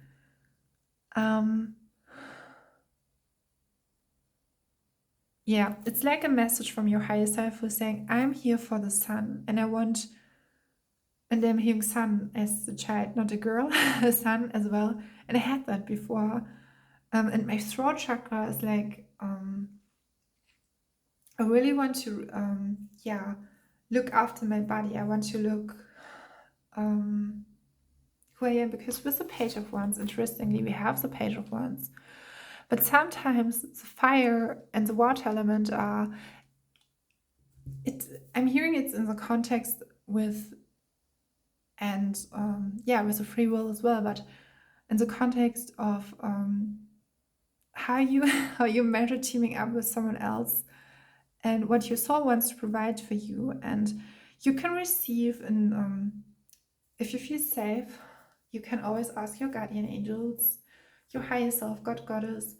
Yeah, it's like a message from your higher self who's saying, I'm here for the sun, and I want, and I'm hearing sun as a child, not a girl, a sun as well. And I had that before. And my throat chakra is like, I really want to, yeah, look after my body. I want to look who I am, because with the Page of Wands, interestingly, we have the Page of Wands. But sometimes the fire and the water element are, I'm hearing it's in the context with, and yeah, with the free will as well, but in the context of how you how you measure teaming up with someone else and what your soul wants to provide for you. And you can receive, and if you feel safe, you can always ask your guardian angels, your higher self, God, Goddess,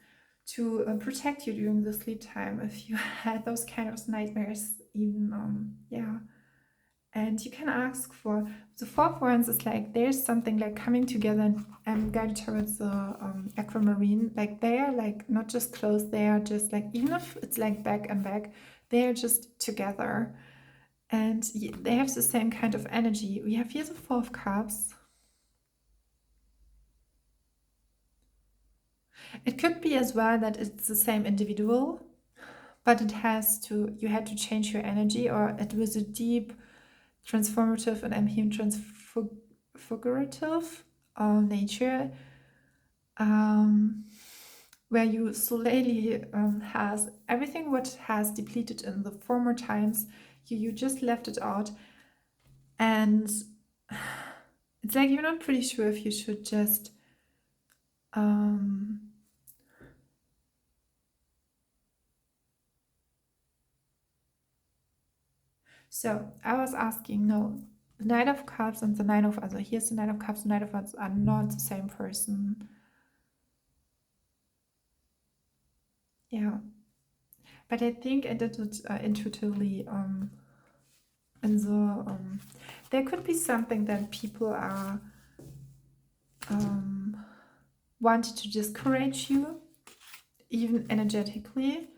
to protect you during the sleep time if you had those kind of nightmares even. Yeah, and you can ask for the Four of Wands is like there's something like coming together and guided towards the aquamarine. Like they are like not just close, they are just like, even if it's like back and back, they are just together, and they have the same kind of energy. We have here the Four of Cups. It could be as well that it's the same individual, but it has to, you had to change your energy, or it was a deep transformative, and I'm hearing transfigurative nature, where you slowly has everything what has depleted in the former times, you just left it out, and it's like you're not pretty sure if you should just so I was asking, no, the Knight of Cups and the Nine of, also here's the Knight of Cups, the Knight of Wands are not the same person. Yeah, but I think I did it intuitively. And so there could be something that people are wanted to discourage you, even energetically.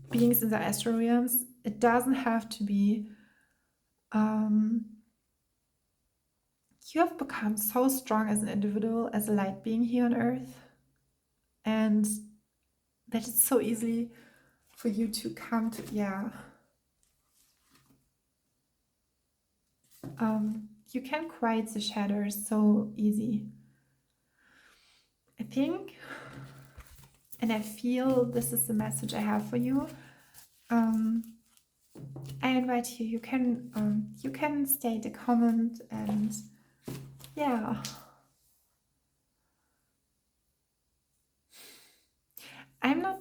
Beings in the astral realms, it doesn't have to be. You have become so strong as an individual, as a light being here on Earth, and that it's so easy for you to come to, yeah. You can quiet the shadows so easy. I think, and I feel this is the message I have for you. I invite you. You can state a comment, and yeah, I'm not.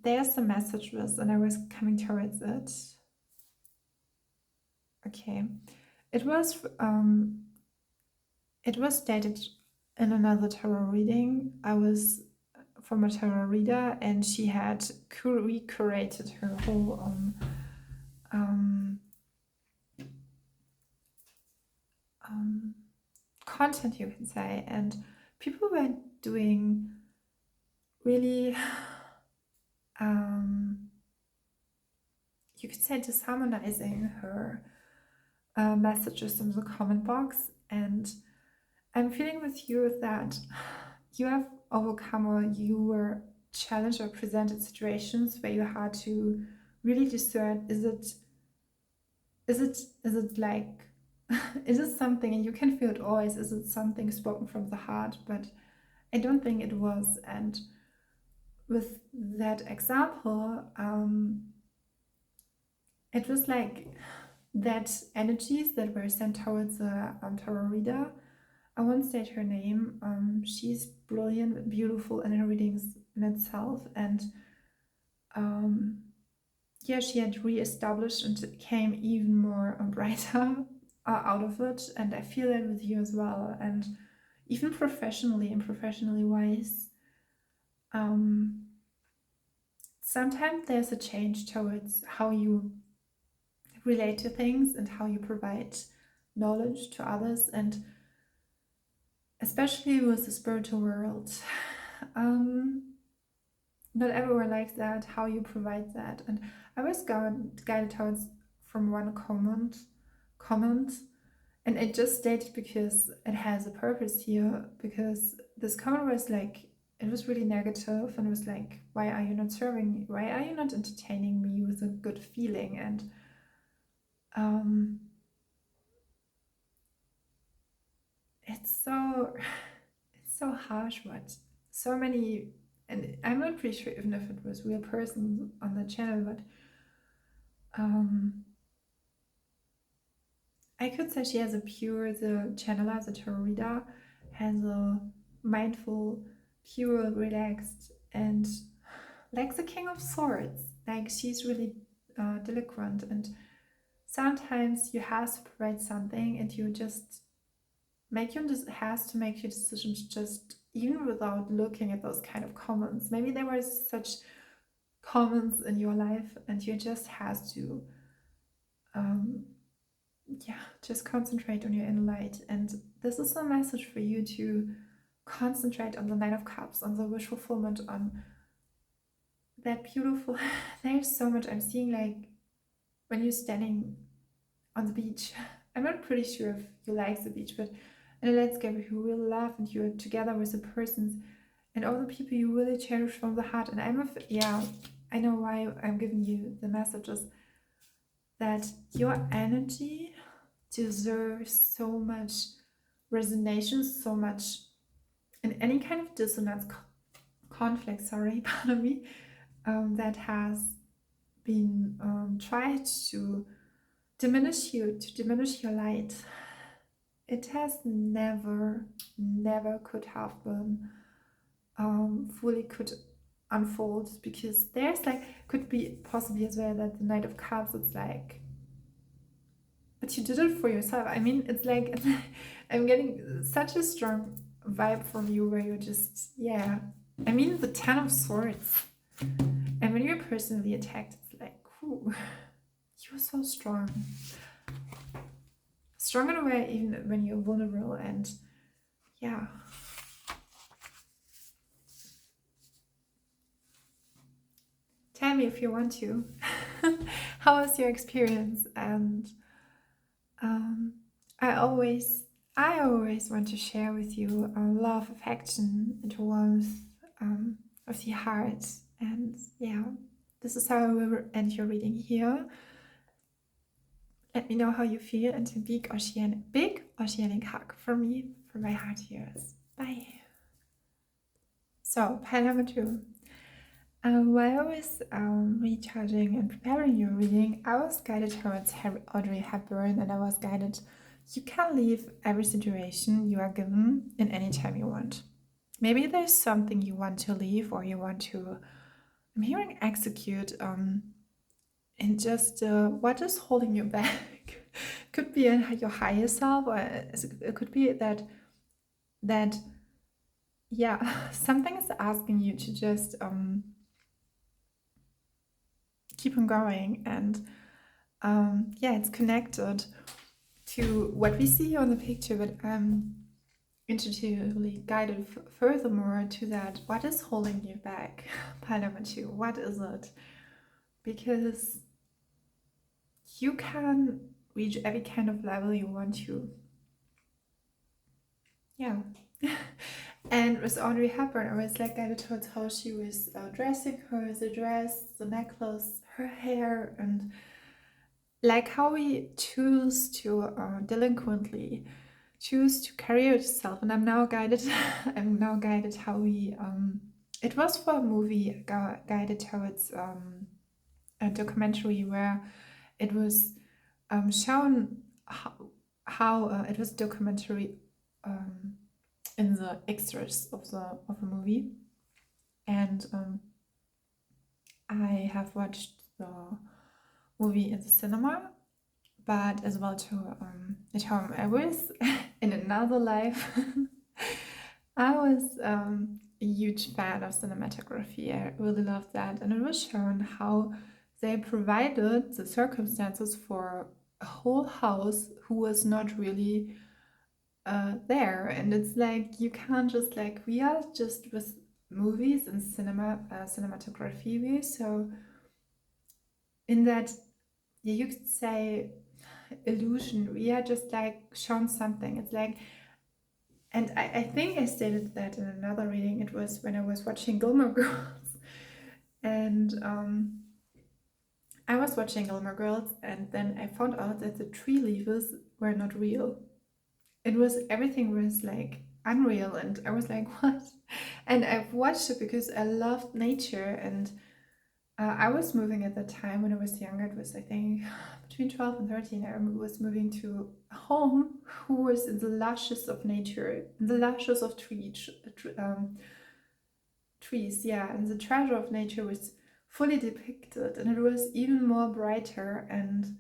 There's a message with, and I was coming towards it. Okay, it was stated in another tarot reading. I was from a tarot reader, and she had recreated her whole content, you can say, and people were doing really you could say disharmonizing her messages in the comment box. And I'm feeling with you that you have overcome, or you were challenged or presented situations where you had to really discern, is it like is it something, and you can feel it always, is it something spoken from the heart? But I don't think it was. And with that example, it was like that energies that were sent towards the tarot reader. I won't state her name. She's brilliant, beautiful in her readings in itself, and yeah, she had re-established and came even more brighter out of it. And I feel that with you as well, and even professionally and professionally wise. sometimes there's a change towards how you relate to things and how you provide knowledge to others, and especially with the spiritual world. Not everyone likes that, how you provide that. And I was guided towards from one comment, and it just stated because it has a purpose here, because this comment was like, it was really negative, and it was like, why are you not serving me? Why are you not entertaining me with a good feeling? And it's so it's so harsh what so many, and I'm not pretty sure even if it was real person on the channel, but I could say she has a pure, the channeler, the tarot reader, has a mindful, pure, relaxed, and like the King of Swords. Like she's really delinquent, and sometimes you have to provide something, and you just has to make your decisions just even without looking at those kind of comments. Maybe there were such comments in your life, and you just has to just concentrate on your inner light. And this is a message for you to concentrate on the Nine of Cups, on the wish fulfillment, on that beautiful there's so much I'm seeing, like when you're standing on the beach. I'm not pretty sure if you like the beach, but in a landscape if you really love and you're together with the persons and all the people you really cherish from the heart. And I know why I'm giving you the messages, that your energy deserves so much resonation, so much in any kind of dissonance, conflict, pardon me, that has been tried to diminish you, to diminish your light. It has never could have been fully could unfold, because there's like, could be possibly as well that the Knight of Cups, it's like, but you did it for yourself. I mean, it's like I'm getting such a strong vibe from you where you're just, I mean, the Ten of Swords. And when you're personally attacked, it's like, whew, you're so strong. Strong in a way, even when you're vulnerable. And tell me if you want to. How was your experience? And I always want to share with you love, affection, and warmth of the heart. And this is how I will end your reading here. Let me know how you feel, and a big oceanic hug from me, from my heart here. Bye. So, pile number 2. While I was recharging and preparing your reading, I was guided towards Audrey Hepburn, and I was guided, you can leave every situation you are given in any time you want. Maybe there's something you want to leave, or you want to, I'm hearing execute, and just what is holding you back. Could be in your higher self, or it could be that something is asking you to just keep on going. And it's connected to what we see here on the picture, but I'm intuitively guided furthermore to that. What is holding you back? Pile number 2. What is it? Because you can reach every kind of level you want to. And with Audrey Hepburn, I was like guided towards how she was dressing her, the dress, the necklace, her hair, and like how we choose to delinquently choose to carry yourself. And I'm now guided how we it was for a movie, guided towards a documentary where it was shown how it was documentary in the extras of a movie. And I have watched the movie in the cinema, but as well to at home. I was in another life. I was a huge fan of cinematography. I really love that. And it was shown how they provided the circumstances for a whole house who was not really there. And it's like, you can't just like, we are just with movies and cinematography. So in that, yeah, you could say illusion, we are just like shown something. It's like, and I think I stated that in another reading. It was when I was watching Gilmore Girls. And I was watching Gilmore Girls, and then I found out that the tree leaves were not real. It was, everything was like unreal, and I was like, what? And I've watched it because I loved nature, and I was moving at the time when I was younger. It was, I think, between 12 and 13. I was moving to a home who was in the luscious of nature, in the luscious of trees, yeah, and the treasure of nature was fully depicted, and it was even more brighter, and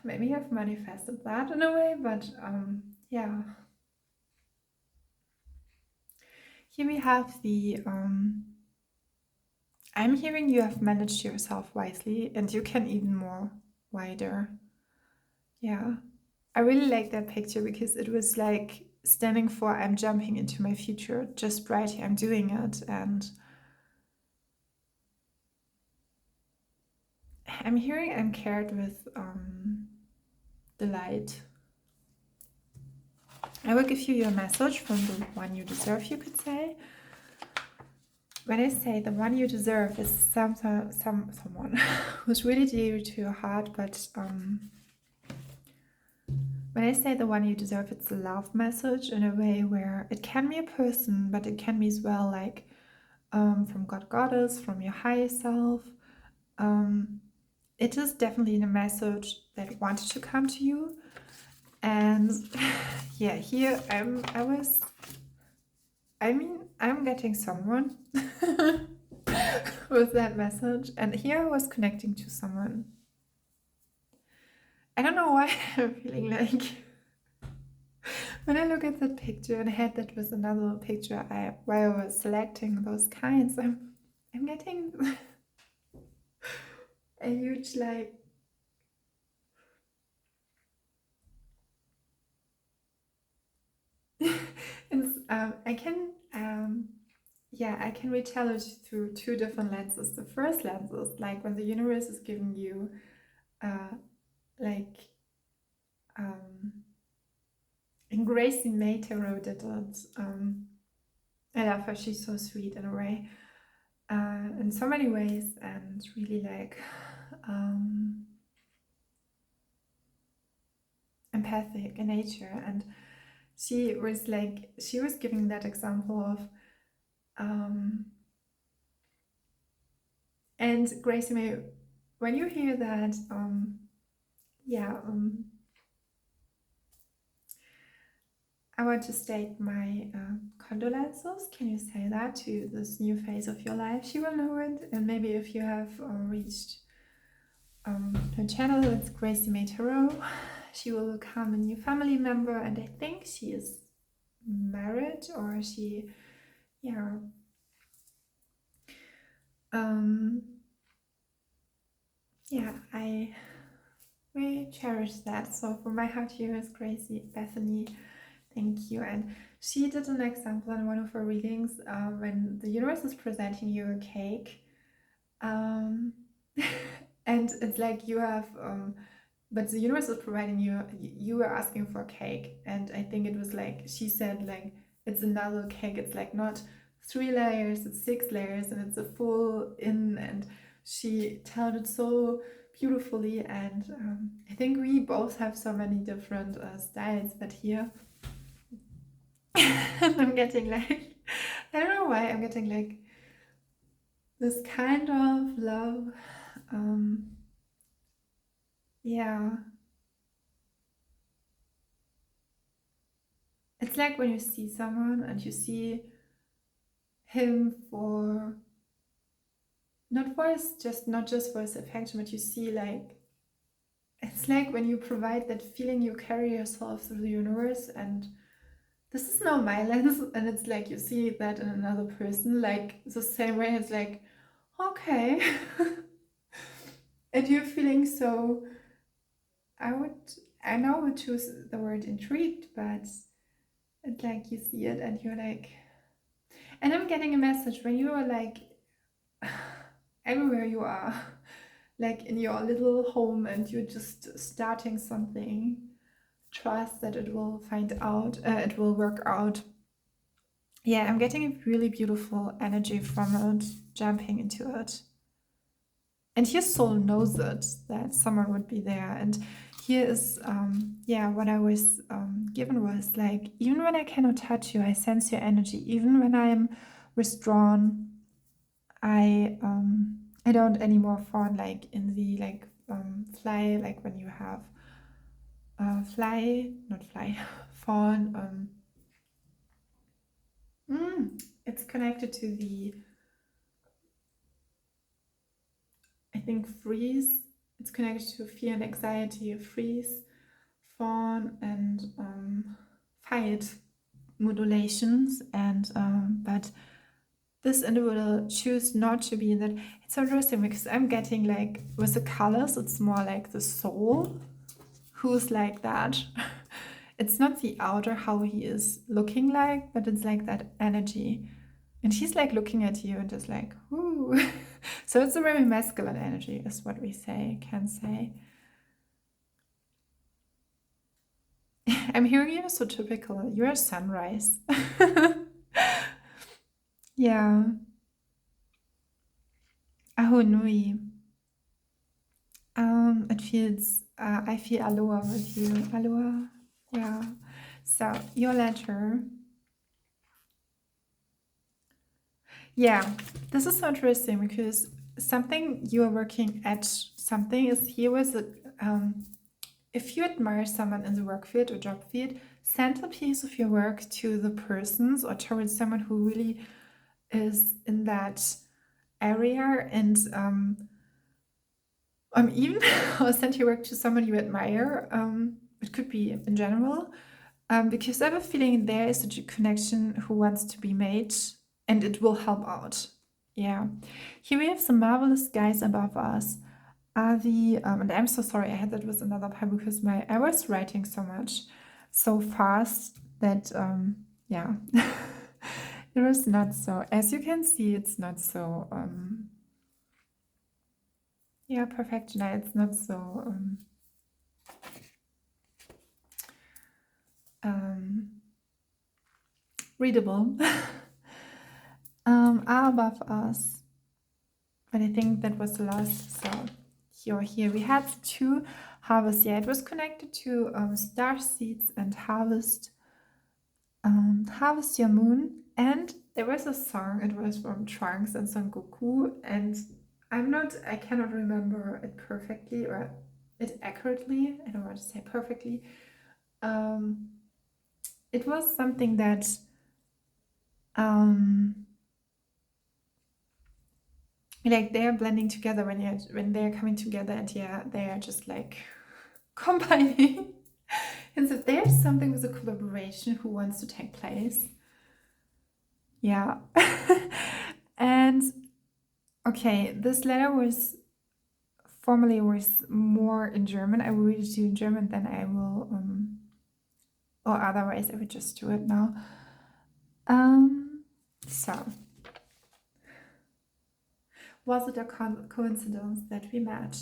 maybe I've manifested that in a way, but yeah. Here we have the I'm hearing you have managed yourself wisely, and you can even more wider. Yeah, I really like that picture because it was like standing for I'm jumping into my future just right here, I'm doing it, and I'm hearing I'm carried with the light. I will give you your message from the one you deserve, you could say. When I say the one you deserve is someone who's really dear to your heart, but when I say the one you deserve, it's a love message in a way where it can be a person, but it can be as well like from God Goddess, from your higher self. It is definitely a message that wanted to come to you. And yeah, here I'm getting someone with that message, and here I was connecting to someone. I don't know why I'm feeling like when I look at that picture and I had that with another picture while I was selecting those kinds, I'm getting a huge like it's, I can yeah, I can retell it through two different lenses. The first lens is like when the universe is giving you like and Gracie May Tarot did it. I love her, she's so sweet in a way, in so many ways, and really like empathic in nature. And she was giving that example of and Gracie May, when you hear that, yeah, I want to state my condolences. Can you say that to this new phase of your life? She will know it, and maybe if you have reached her channel, it's Gracie May Tarot. She will become a new family member, and I think she is married, or she, yeah. Yeah, I really cherish that. So for my heart here is Gracie, Bethany, thank you. And she did an example in one of her readings when the universe is presenting you a cake. And it's like you have, but the universe is providing you were asking for a cake. And I think it was like, she said like, it's another cake. It's like not 3 layers, it's 6 layers, and it's a full in, and she told it so beautifully. And I think we both have so many different styles, but here I'm getting like, I don't know why I'm getting like this kind of love. Yeah, it's like when you see someone and you see him for not just for his affection, but you see like, it's like when you provide that feeling, you carry yourself through the universe, and this is now my lens, and it's like you see that in another person, like the same way. It's like, okay. And you're feeling so, I know I would choose the word intrigued, but it's like you see it and you're like, and I'm getting a message when you are like, everywhere you are, like in your little home, and you're just starting something, trust that it will it will work out. Yeah, I'm getting a really beautiful energy from it, jumping into it. And your soul knows it, that someone would be there. And here is, yeah, what I was given was like, even when I cannot touch you, I sense your energy. Even when I'm withdrawn, I don't anymore fawn like in the like fly, like when you have fly, not fly, fawn. It's connected to the, I think, freeze. It's connected to fear and anxiety, freeze, fawn, and fight modulations. And but this individual choose not to be in that. It's so interesting because I'm getting like with the colors, it's more like the soul who's like that. It's not the outer how he is looking like, but it's like that energy. And he's like looking at you and just like, ooh. So it's a very masculine energy, is what we can say. I'm hearing you so typical. You're a sunrise. Yeah. Aho nui. It feels, I feel aloha with you. Aloha. Yeah. So your letter. Yeah, this is so interesting because something you are working at, something is here with it. If you admire someone in the work field or job field, send a piece of your work to the persons or towards someone who really is in that area, and even or send your work to someone you admire. It could be in general, because I have a feeling there is such a connection who wants to be made, and it will help out. Yeah, here we have some marvelous skies above us. Are the and I'm so sorry I had that with another pie because I was writing so much so fast that yeah. It was not so, as you can see, it's not so yeah, perfection. It's not so readable. Are above us, but I think that was the last. So here we had two harvest. Yeah, it was connected to star seeds and harvest your moon. And there was a song, it was from Trunks and Son Goku, and I cannot remember it perfectly or it accurately. I don't want to say perfectly. It was something that like they are blending together when they're coming together, and yeah, they are just like combining. And so there's something with a collaboration who wants to take place. Yeah. And okay, this letter was formally was more in German. I will read it to you in German, then I will or otherwise I would just do it now. So was it a coincidence that we met?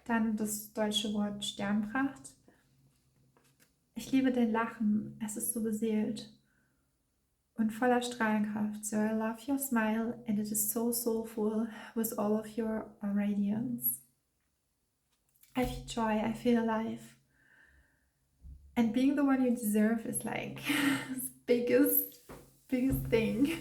Dann das deutsche Wort Sternpracht. Ich liebe dein Lachen, es ist so beseelt und voller Strahlenkraft. So I love your smile and it is so soulful with all of your radiance. I feel joy, I feel alive. And being the one you deserve is like biggest thing.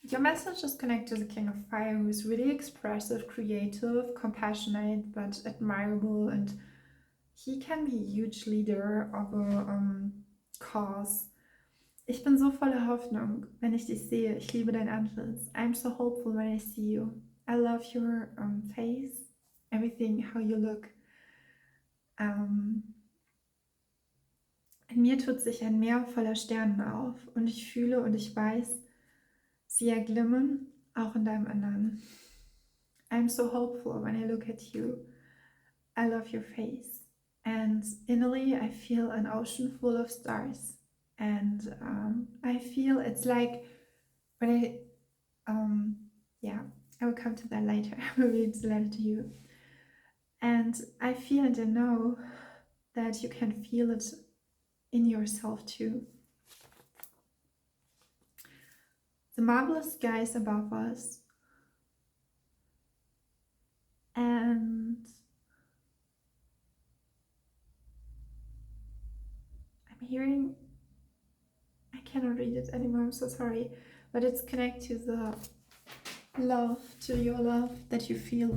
Your message is connected to the King of Fire, who is really expressive, creative, compassionate, but admirable, and he can be a huge leader of a cause. Ich bin so voller Hoffnung, wenn ich dich sehe. Ich liebe dein Antlitz. I'm so hopeful when I see you. I love your face, everything, how you look. And mir tut sich ein Meer voller Sternen auf und ich fühle und ich weiß, sie erglimmen auch in deinem Innern. I'm so hopeful when I look at you. I love your face. And innerly I feel an ocean full of stars. And I feel it's like when yeah, I will come to that later. I will read the letter to you. And I feel and I know that you can feel it in yourself too. The marvelous skies above us. And I'm hearing, I cannot read it anymore, I'm so sorry, but it's connected to the love, to your love that you feel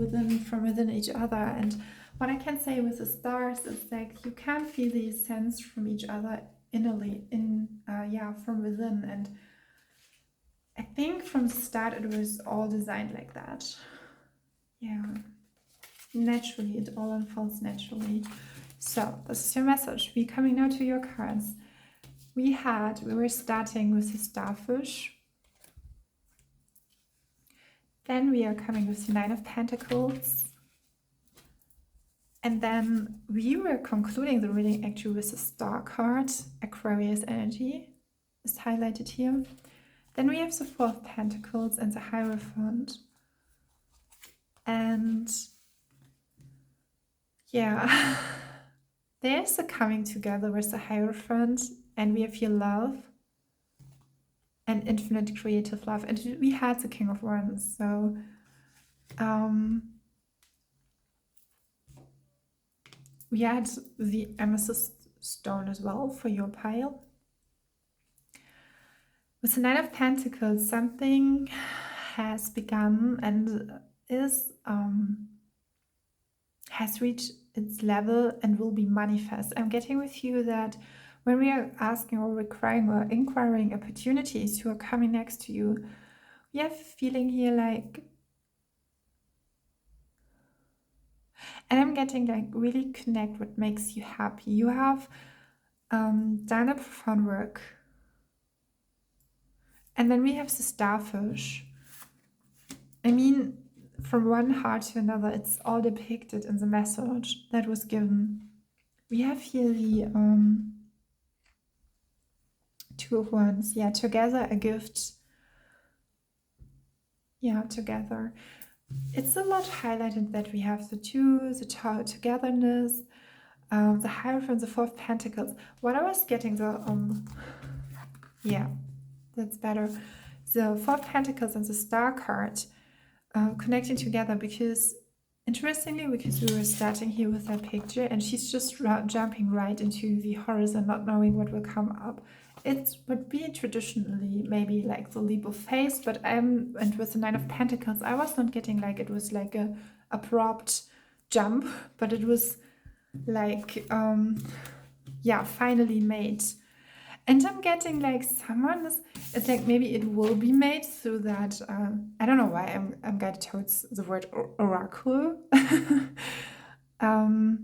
from within each other. And what I can say with the stars is like you can feel the sense from each other innerly, from within. And I think from the start it was all designed like that. Yeah, naturally, it all unfolds naturally. So this is your message. We're coming now to your cards. We were starting with the starfish. Then we are coming with the Nine of Pentacles. And then we were concluding the reading actually with the Star card. Aquarius energy is highlighted here. Then we have the Four of Pentacles and the Hierophant. And yeah, there's a coming together with the Hierophant, and we have here love and infinite creative love. And we had the King of Wands, so we had the amethyst stone as well for your pile. With the Nine of Pentacles, something has begun and has reached its level and will be manifest. I'm getting with you that when we are asking or requiring or inquiring opportunities who are coming next to you, we have a feeling here like, and I'm getting like really connect what makes you happy. You have done a profound work. And then we have the starfish. I mean, from one heart to another, it's all depicted in the message that was given. We have here the Two of Wands. Yeah, together a gift. Yeah, together. It's a lot highlighted that we have the two, the togetherness, the Hierophant, the Four of Pentacles. What I was getting, yeah, that's better. The Four of Pentacles and the Star card connecting together, because interestingly, because we were starting here with that picture and she's just jumping right into the horizon, not knowing what will come up. It would be traditionally maybe like the leap of faith, but and with the Nine of Pentacles, I was not getting like it was like a abrupt jump, but it was like yeah, finally made. And I'm getting like it's like maybe it will be made through that, I don't know why I'm guided towards the word oracle. The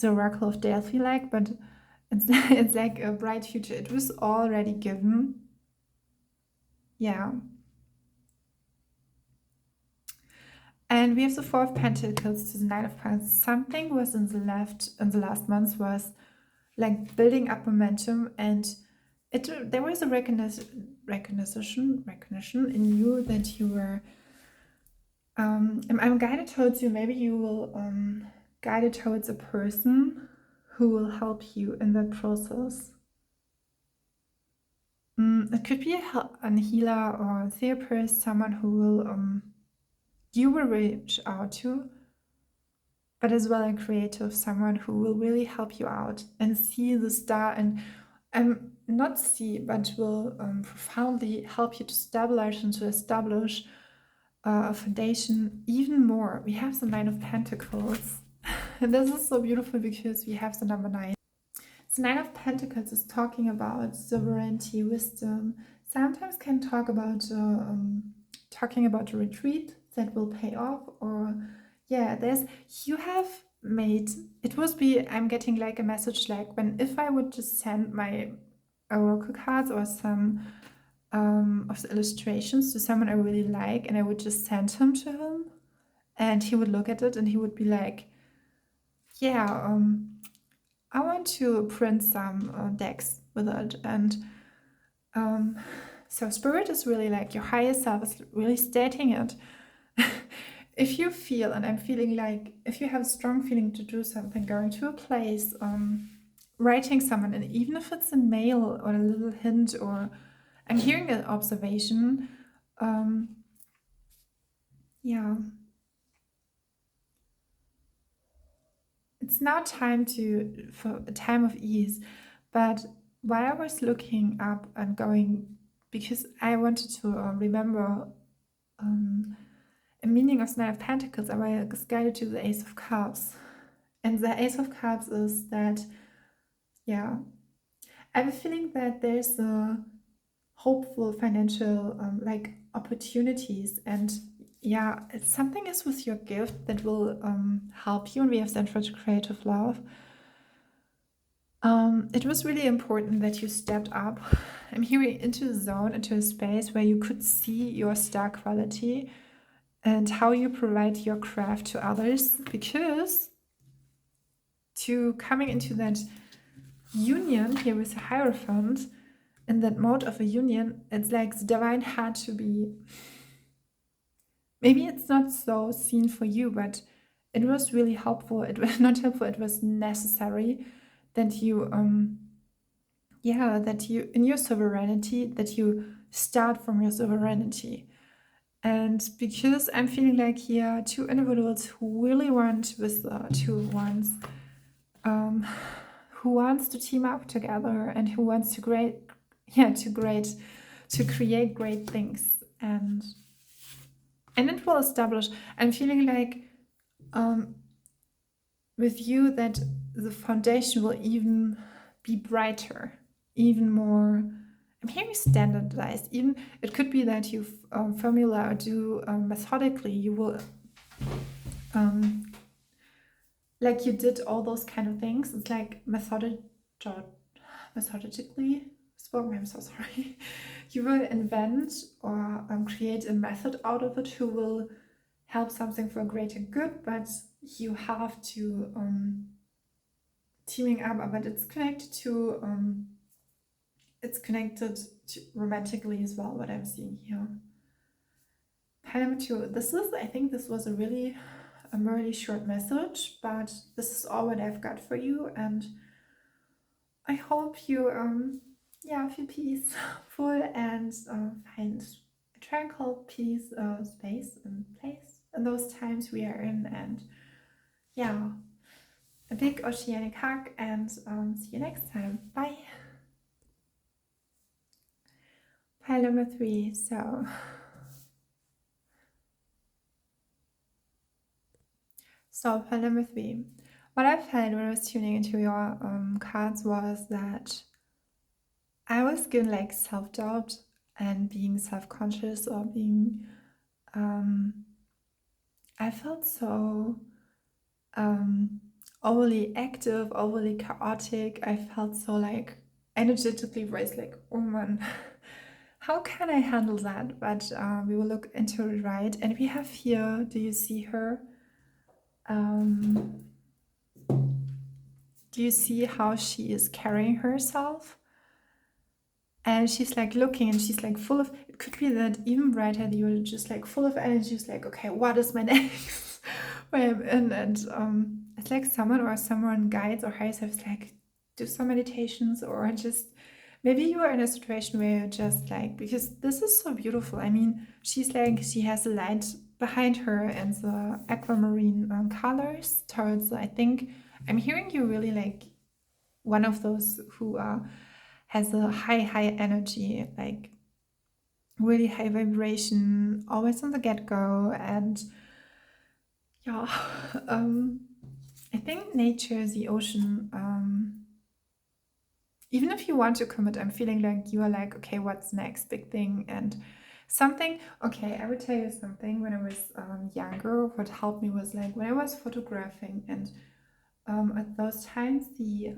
oracle of Delphi, like, but it's like a bright future. It was already given. Yeah. And we have the Four of Pentacles to the Nine of Pentacles. Something was in the last month was like building up momentum, and there was a recognition in you that you were I'm guided towards you. Maybe you will guide it towards a person who will help you in that process. It could be a healer or a therapist, someone who will you will reach out to, but as well a creative, someone who will really help you out and see the star and not see, but will profoundly help you to stabilize and to establish a foundation even more. We have the Nine of Pentacles. And this is so beautiful because we have the number 9. The Nine of Pentacles is talking about sovereignty, wisdom. Sometimes can talk about talking about a retreat that will pay off, or yeah, you have made, it would be, I'm getting like a message like if I would just send my oracle cards or some of the illustrations to someone I really like, and I would just send him to him, and he would look at it and he would be like, yeah, I want to print some decks with it. And so spirit is really like your higher self is really stating it. If you feel, and I'm feeling like, if you have a strong feeling to do something, going to a place, writing someone, and even if it's a mail or a little hint, or I'm hearing an observation, yeah, it's now time for a time of ease. But while I was looking up and going, because I wanted to remember a meaning of Knight of Pentacles, I was guided to the Ace of Cups. And the Ace of Cups is that, yeah, I have a feeling that there's a hopeful financial like opportunities, and yeah, something is with your gift that will help you, and we have Central to Creative Love. It was really important that you stepped up. I'm hearing into a zone, into a space where you could see your star quality and how you provide your craft to others, because to coming into that union here with the Hierophant, in that mode of a union, it's like the divine had to be, maybe it's not so seen for you, but it was really helpful. It was not helpful, it was necessary that you yeah, that you, in your sovereignty, that you start from your sovereignty. And because I'm feeling like here, two individuals who really want, with two ones, who wants to team up together and who wants to create great things, and it will establish. I'm feeling like with you that the foundation will even be brighter, even more. I'm hearing standardized. Even it could be that you formula or do methodically. You will like you did all those kind of things. It's like methodically spoken. I'm so sorry. You will invent or create a method out of it who will help something for a greater good, but you have to teaming up, but it's connected to romantically as well, what I'm seeing here. Pile 2. I think this was a really short message, but this is all what I've got for you, and I hope you feel peaceful and find a tranquil peace, space and place in those times we are in. And yeah, a big oceanic hug, and see you next time. Bye. Pile number 3. So pile number 3. What I felt when I was tuning into your cards was that I was given like self-doubt and being self-conscious, or being I felt so overly active, overly chaotic. I felt so like energetically raised, like, oh man, how can I handle that? But we will look into it, right? And we have here, do you see her? Do you see how she is carrying herself? And she's like looking, and she's like full of, it could be that even brighter, you're just like full of energy. She's like, okay, what is my next? Where I'm in, and it's like someone guides or higher self, like, do some meditations, or just maybe you are in a situation where you're just like, because this is so beautiful. I mean, she's like, she has a light behind her and the aquamarine colors towards, I think I'm hearing you really like one of those who has a high energy, like really high vibration, always on the get-go. And yeah, I think nature, the ocean, even if you want to commit, I'm feeling like you are like, okay, what's next big thing? And something, okay, I would tell you something. When I was younger, what helped me was like when I was photographing, and at those times we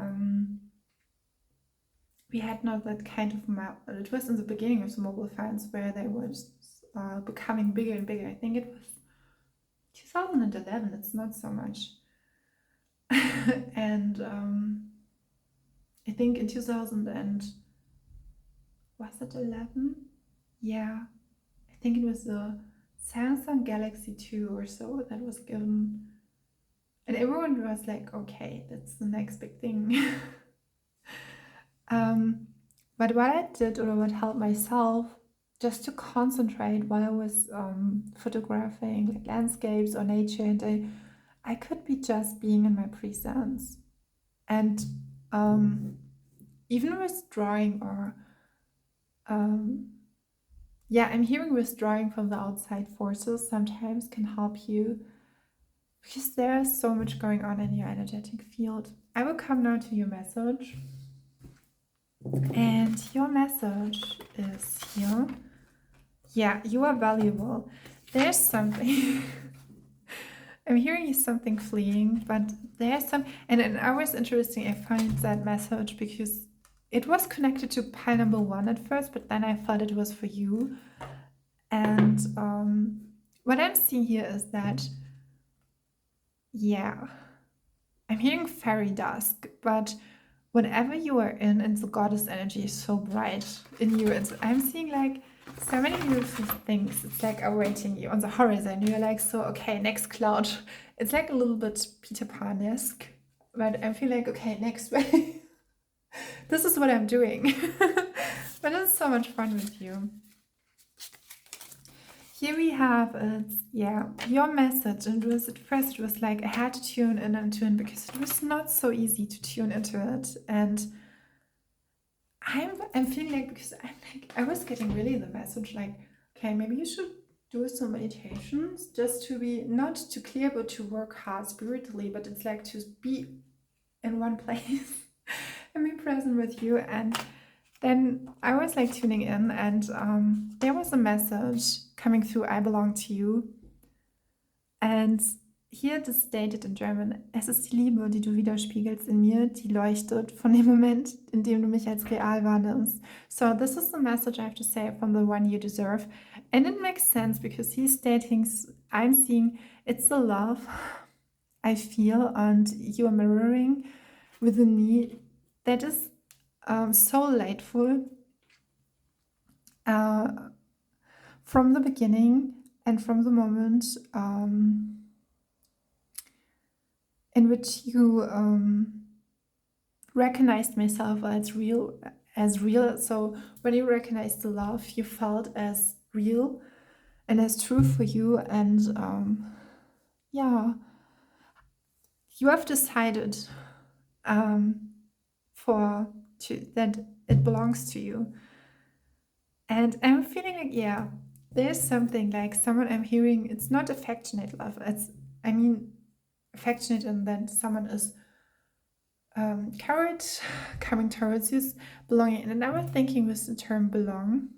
had not that kind of map. It was in the beginning of the mobile phones where they were becoming bigger and bigger. I think it was 2011. It's not so much. And I think in 2000 and was it 11? Yeah, I think it was the Samsung Galaxy 2 or so that was given, and everyone was like, okay, that's the next big thing. But what I did, or what helped myself just to concentrate while I was photographing like landscapes or nature, and I could be just being in my presence. And even with drawing or yeah, I'm hearing withdrawing from the outside forces sometimes can help you, because there's so much going on in your energetic field. I will come now to your message. And your message is here. Yeah, you are valuable. There's something. I'm hearing something fleeing, but there's some. And I was interesting. I found that message because it was connected to pile number 1 at first, but then I felt it was for you. And what I'm seeing here is that, yeah, I'm hearing fairy dusk, but whatever you are in, and the goddess energy is so bright in you. And I'm seeing like so many beautiful things. It's like awaiting you on the horizon. You're like, so okay, next cloud. It's like a little bit Peter Pan-esque, but I feel like, okay, next way. This is what I'm doing. But it's so much fun with you. Here we have it, yeah, your message. And it was at first, it was like I had to tune in into it because it was not so easy to tune into it. And I'm feeling like, because I was getting really the message like, okay, maybe you should do some meditations just to be not to clear but to work hard spiritually, but it's like to be in one place and be present with you. And then I was like tuning in, and there was a message coming through, I belong to you. And hier it is stated in German: Es ist die Liebe, die du widerspiegelst in mir, die leuchtet von dem Moment, in dem du mich als real wahrnimmst. So this is the message I have to say from the one you deserve. And it makes sense because he's stating, I'm seeing it's the love I feel and you are mirroring within me that is so lightful from the beginning and from the moment in which you recognized myself as real. So when you recognized the love you felt as real and as true for you, and yeah, you have decided that it belongs to you. And I'm feeling like, yeah, there's something like someone I'm hearing. It's not affectionate love. Affectionate, and then someone is coming towards you, belonging. And I was thinking with the term belong,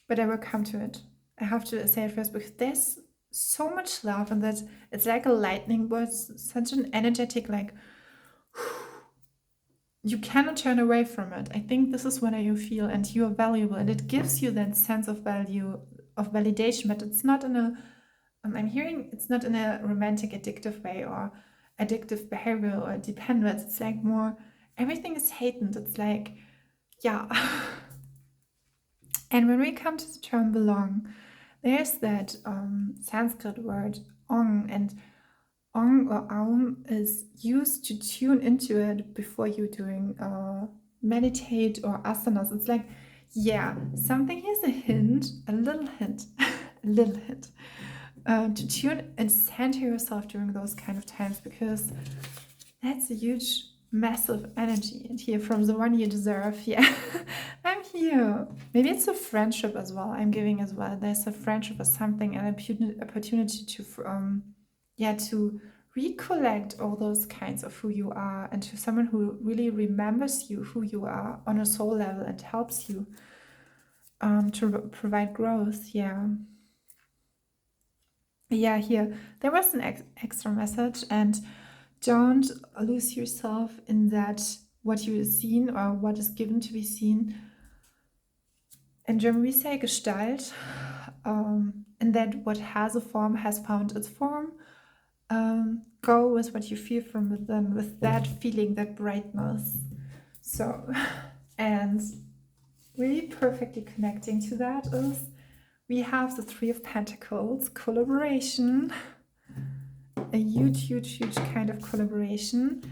but I will come to it. I have to say it first because there's so much love, and that it's like a lightning bolt, such an energetic, like, you cannot turn away from it. I think this is what you feel, and you are valuable, and it gives you that sense of value, of validation, but it's not in a, I'm hearing it's not in a romantic addictive way or addictive behavior or dependence. It's like more, everything is heightened. It's like, yeah. And when we come to the term belong, there's that Sanskrit word ong, and ong or aum is used to tune into it before you're doing meditate or asanas. It's like, yeah, something, here's a hint, a little hint, a little hint, to tune and center yourself during those kind of times, because that's a huge, massive energy. And here, from the one you deserve, yeah, I'm here. Maybe it's a friendship as well. I'm giving as well. There's a friendship or something, an opportunity to to recollect all those kinds of who you are, and to someone who really remembers you, who you are on a soul level, and helps you to provide growth. Yeah, here there was an extra message, and don't lose yourself in that what you have seen or what is given to be seen. In German we say Gestalt, and that what has a form has found its form. Go with what you feel from within, with that feeling, that brightness. So, and really perfectly connecting to that is we have the Three of Pentacles, collaboration, a huge kind of collaboration.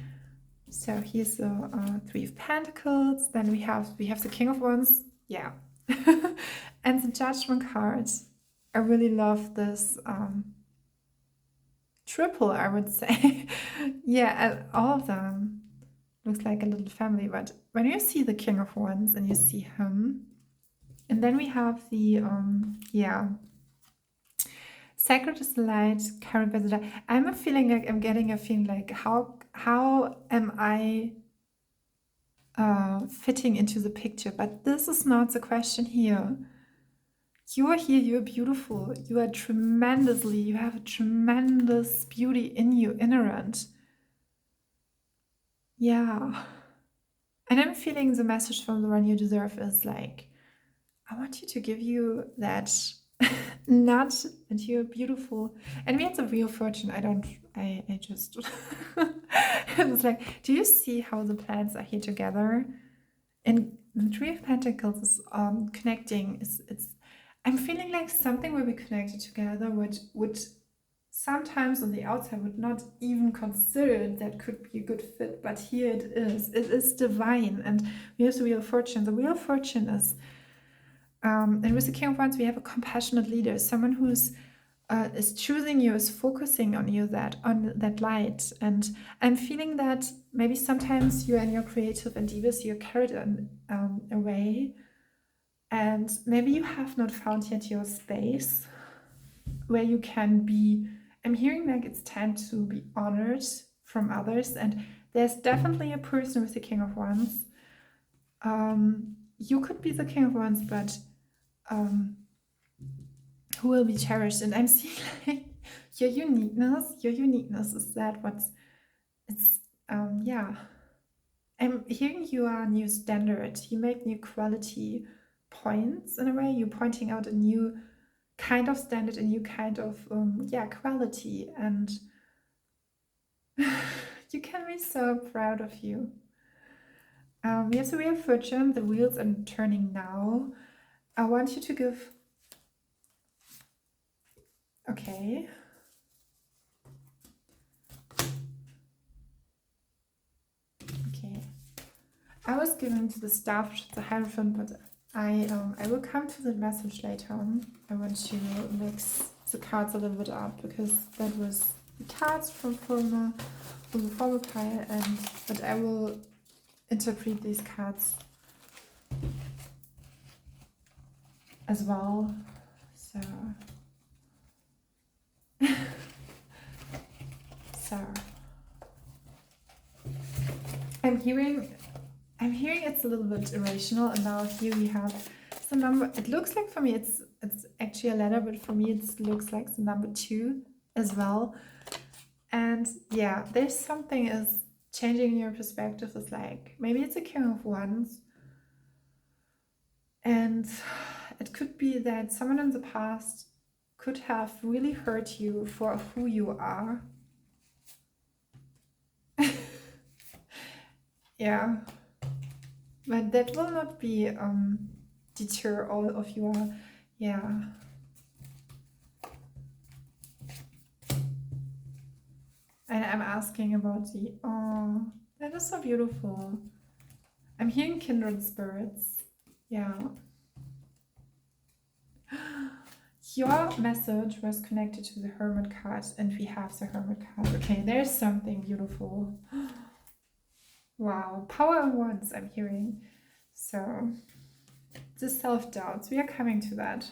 So here's the Three of Pentacles. Then we have the King of Wands, yeah, and the Judgment card. I really love this triple, I would say. Yeah, all of them looks like a little family. But when you see the King of Wands and you see him, and then we have the yeah, Sacred is the light, carried by the light. I'm getting a feeling like how am I fitting into the picture? But this is not the question here. You are here, you're beautiful, you are tremendously, you have a tremendous beauty in you, inherent. Yeah. And I'm feeling the message from the one you deserve is like, I want you to give you that nudge and you're beautiful. And we had the Wheel of Fortune. I just, it was like, do you see how the planets are here together? And the Three of Pentacles is connecting. I'm feeling like something will be connected together, which would sometimes on the outside would not even consider that could be a good fit, but here it is. It is divine, and we have the Wheel of Fortune. The Wheel of Fortune is, and with the King of Wands, we have a compassionate leader, someone who's is choosing you, is focusing on you, on that light. And I'm feeling that maybe sometimes you and your creative endeavors, you're carried away. And maybe you have not found yet your space where you can be. I'm hearing like it's time to be honored from others. And there's definitely a person with the King of Wands. You could be the King of Wands, but who will be cherished. And I'm seeing like your uniqueness is that yeah. I'm hearing you are a new standard. You make new quality points in a way. You're pointing out a new kind of standard, a new kind of quality, and you can be so proud of you. We have the Wheel of Fortune. The wheels are turning now. I want you to give. Okay. Okay. I was given to the staff, the Hierophant, but I will come to the message later on. I want to mix the cards a little bit up because that was the cards from the former pile, but I will interpret these cards as well. So I'm hearing it's a little bit irrational, and now here we have the number. It looks like for me it's actually a letter, but for me it looks like the number 2 as well. And yeah, there's something is changing your perspective. It's like maybe it's a King of Wands, and it could be that someone in the past could have really hurt you for who you are. Yeah, but that will not be deter all of your And I'm asking about the that is so beautiful. I'm hearing kindred spirits. Yeah. Your message was connected to the Hermit card, and we have the Hermit card. Okay, there's something beautiful. Wow, power of wands I'm hearing. So the self-doubts, we are coming to that.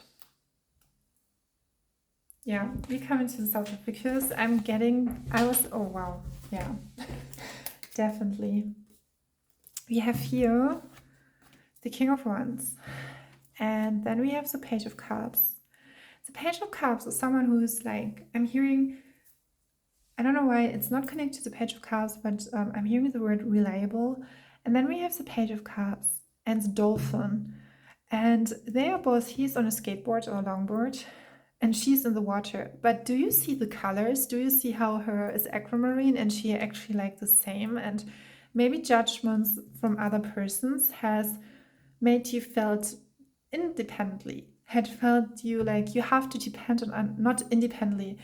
Yeah, we come into the self-doubt because oh wow, yeah, definitely. We have here the King of Wands, and then we have the Page of Cups. The Page of Cups is someone who's like, I'm hearing I don't know why it's not connected to the Page of Cups, but I'm hearing the word reliable. And then we have the Page of Cups and the Dolphin. And they are both, he's on a skateboard or a longboard, and she's in the water. But do you see the colors? Do you see how her is aquamarine and she actually like the same? And maybe judgments from other persons has made you felt independently, had felt you like you have to depend on, not independently,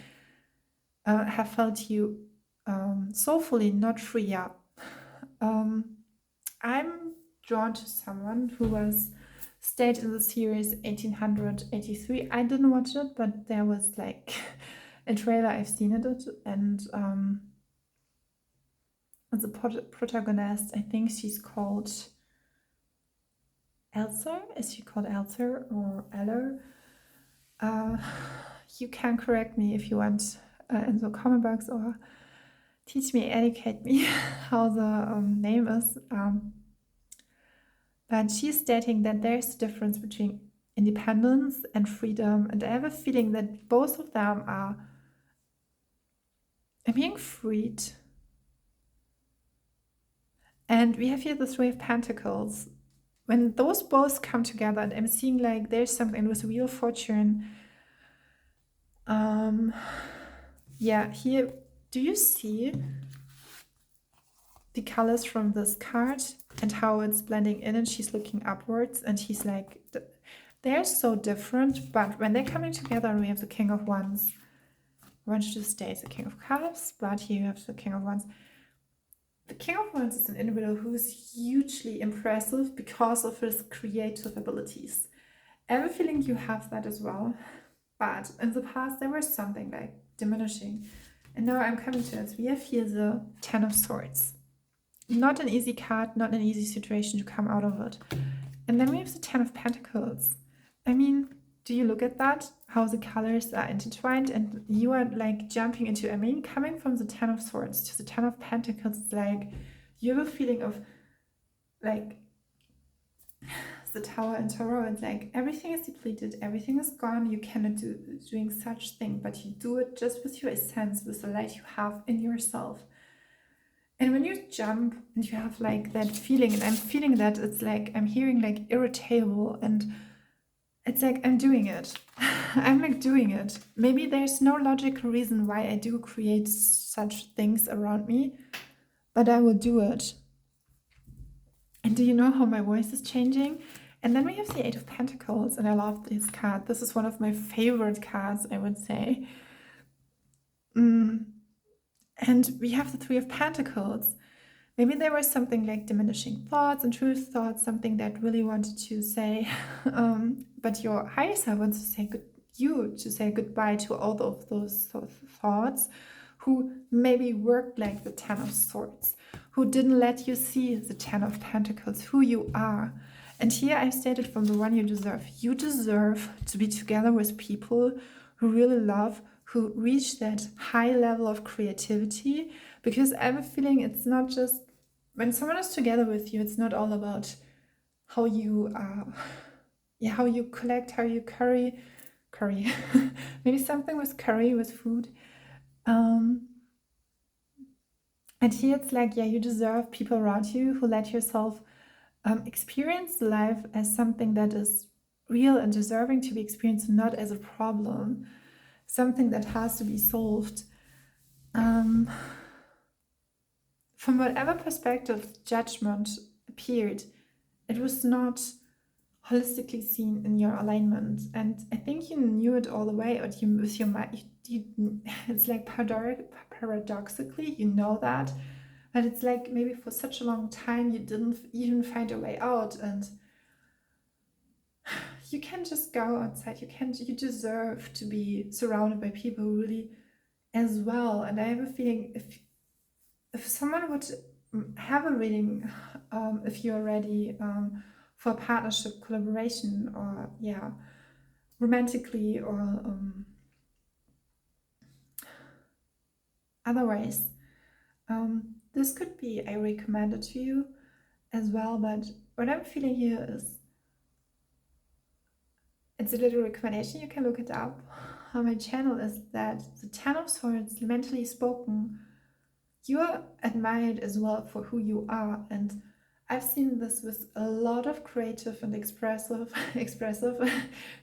have felt you soulfully not free. Yeah. I'm drawn to someone who was stayed in the series 1883. I didn't watch it, but there was like a trailer, I've seen it, and the protagonist, I think she's called Elsa. Is she called Elsa or Eller? You can correct me if you want in the comment box, or teach me, educate me how the name is. But she's stating that there's a difference between independence and freedom, and I have a feeling that both of them are being freed. And we have here the Three of Pentacles. When those both come together, and I'm seeing like there's something with Wheel of Fortune. Yeah, here, do you see the colors from this card and how it's blending in, and she's looking upwards and he's like, they're so different, but when they're coming together, we have the King of Wands. I want you to stay the King of Cups, but here you have the King of Wands. The King of Wands is an individual who is hugely impressive because of his creative abilities. I have a feeling you have that as well, but in the past there was something like diminishing, and now I'm coming to it. We have here the Ten of Swords. Not an easy card, not an easy situation to come out of it. And then we have the Ten of Pentacles. I mean, do you look at that? How the colors are intertwined, and you are like jumping into, I mean, coming from the Ten of Swords to the Ten of Pentacles, it's like you have a feeling of like the Tower and Tarot. It's like everything is depleted, everything is gone, you cannot do doing such thing, but you do it just with your essence, with the light you have in yourself. And when you jump and you have like that feeling, and I'm feeling that, it's like I'm hearing like irritable, and it's like I'm doing it. I'm like doing it. Maybe there's no logical reason why I do create such things around me, but I will do it. And do you know how my voice is changing? And then we have the Eight of Pentacles, and I love this card. This is one of my favorite cards, I would say. And we have the Three of Pentacles. Maybe there was something like diminishing thoughts, intrusive thoughts, something that really wanted to say, but your higher self wants to say goodbye to all of those thoughts, who maybe worked like the Ten of Swords, who didn't let you see the Ten of Pentacles, who you are. And here I've stated from the one you deserve. You deserve to be together with people who really love, who reach that high level of creativity, because I have a feeling it's not just, when someone is together with you, it's not all about how you how you collect, how you curry maybe something with curry, with food. And here it's like, yeah, you deserve people around you who let yourself experience life as something that is real and deserving to be experienced, not as a problem, something that has to be solved. From whatever perspective judgment appeared, it was not holistically seen in your alignment. And I think you knew it all the way, but you, with your mind, it's like paradoxically, you know that, but it's like maybe for such a long time you didn't even find a way out. And you can just go outside. You deserve to be surrounded by people who really as well. And I have a feeling if someone would have a reading, if you're ready for a partnership, collaboration, or yeah, romantically or otherwise, this could be, I recommend it to you as well. But what I'm feeling here is, it's a little recommendation, you can look it up. on my channel is that the Ten of Swords, mentally spoken, you are admired as well for who you are. And I've seen this with a lot of creative and expressive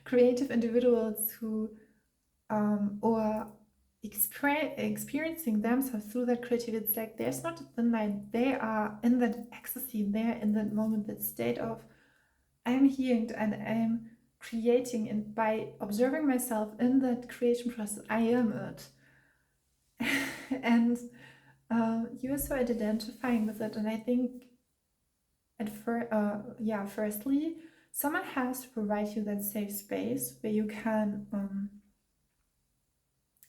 creative individuals who or experiencing themselves through that creativity. It's like there's not a thin line. They are in that ecstasy, they're in that moment, that state of I'm healed and I'm creating, and by observing myself in that creation process, I am it. And you're so identifying with it. And I think firstly, someone has to provide you that safe space where you can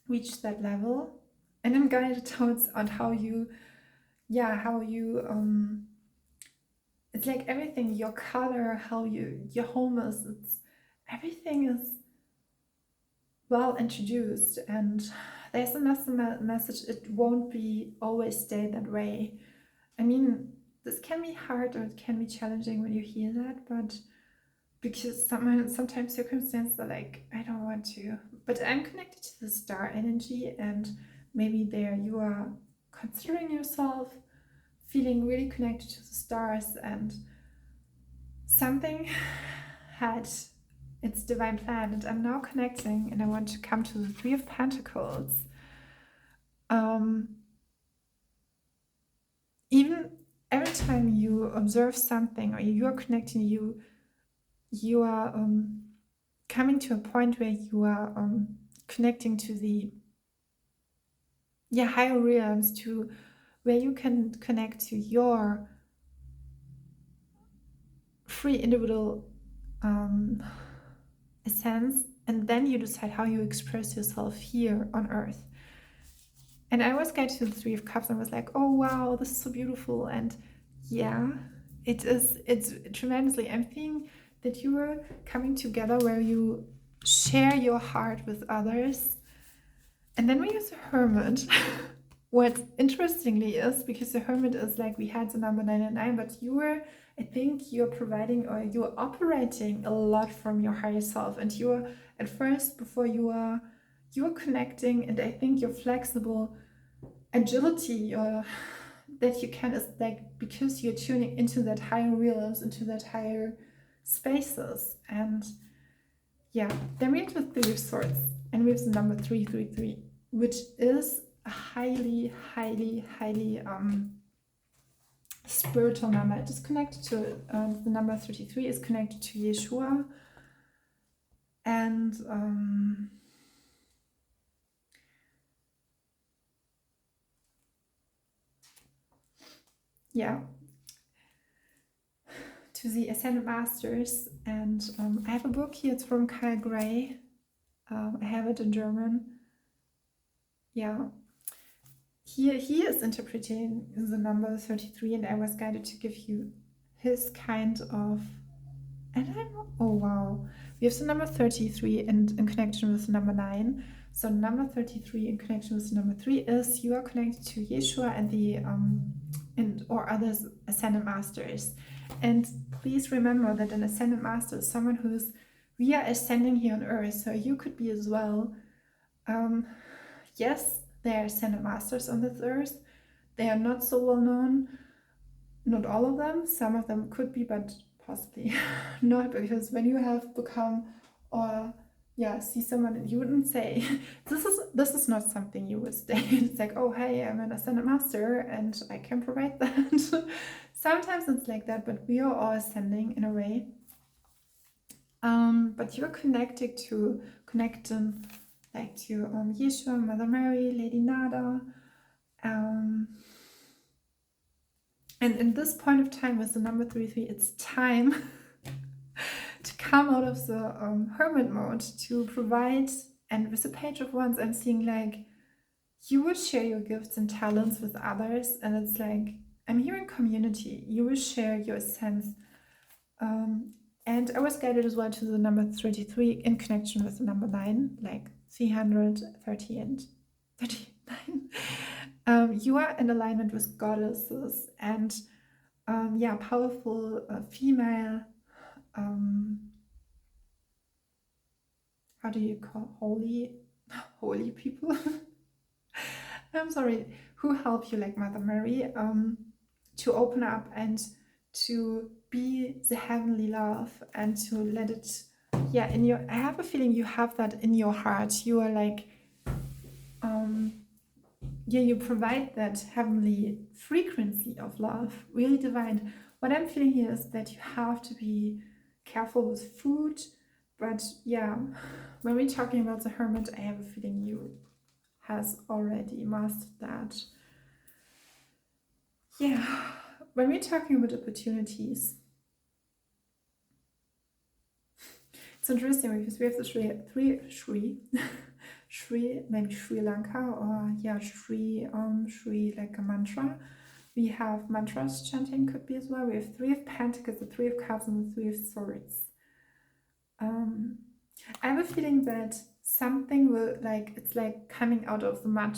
reach that level. And I'm guided towards on how you it's like everything, your color, how your home is, everything is well introduced, and there's a message. It won't be always stay that way. I mean, this can be hard or it can be challenging when you hear that, but because sometimes circumstances are like, I don't want to, but I'm connected to the star energy, and maybe there you are considering yourself feeling really connected to the stars, and something had its divine plan, and I'm now connecting, and I want to come to the Three of Pentacles. Even every time you observe something or you are connecting, you are coming to a point where you are connecting to the higher realms, to where you can connect to your free individual essence, and then you decide how you express yourself here on earth. And I was guided to the Three of Cups and was like, oh wow, this is so beautiful. And yeah, it's tremendously. I'm feeling that you are coming together where you share your heart with others. And then we use the Hermit. What interestingly is, because the Hermit is like, we had the number 9 and 9, but I think you're providing, or you're operating a lot from your higher self, and you are at first, before you're connecting, and I think your flexible agility, or that you can, is like because you're tuning into that higher realms, into that higher spaces. And yeah, then we have the Three of Swords, and we have the number 333, which is a highly spiritual number. It is connected to the number 33 is connected to Yeshua, and to the Ascended Masters. And I have a book here, it's from Kyle Gray. I have it in German. He is interpreting the number 33, and I was guided to give you his kind of, and oh wow, we have the number 33 in connection with the number 9. So number 33 in connection with the number 3 is you are connected to Yeshua and the or others Ascended Masters. And please remember that an Ascended Master is someone we are ascending here on earth, so you could be as well. Yes, there are Ascended Masters on this earth. They are not so well known. Not all of them. Some of them could be, but possibly not, because when you have become, or see someone, and you wouldn't say this is not something you would say. It's like, oh hey, I'm an Ascended Master and I can provide that. Sometimes it's like that, but we are all ascending in a way. But you're connecting like to Yeshua, Mother Mary, Lady Nada. And in this point of time with the number 33, it's time to come out of the hermit mode, to provide. And with the Page of Wands, I'm seeing like you will share your gifts and talents with others, and it's like I'm hearing community. You will share your sense. And I was guided as well to the number 33 in connection with the number 9, like 330 and 39. You are in alignment with goddesses and powerful female, how do you call, holy holy people, I'm sorry, who help you, like Mother Mary, to open up and to be the heavenly love and to let it, yeah, in your, I have a feeling you have that in your heart. You are like, yeah, you provide that heavenly frequency of love, really divine. What I'm feeling here is that you have to be careful with food, but yeah, when we're talking about the hermit, I have a feeling you has already mastered that. Yeah, when we're talking about opportunities, it's interesting because we have the Shri, maybe Sri Lanka, or yeah, Shri like a mantra. We have mantras chanting, could be as well. We have Three of Pentacles, the Three of Cups, and the Three of Swords. I have a feeling that something will, like, it's like coming out of the mud,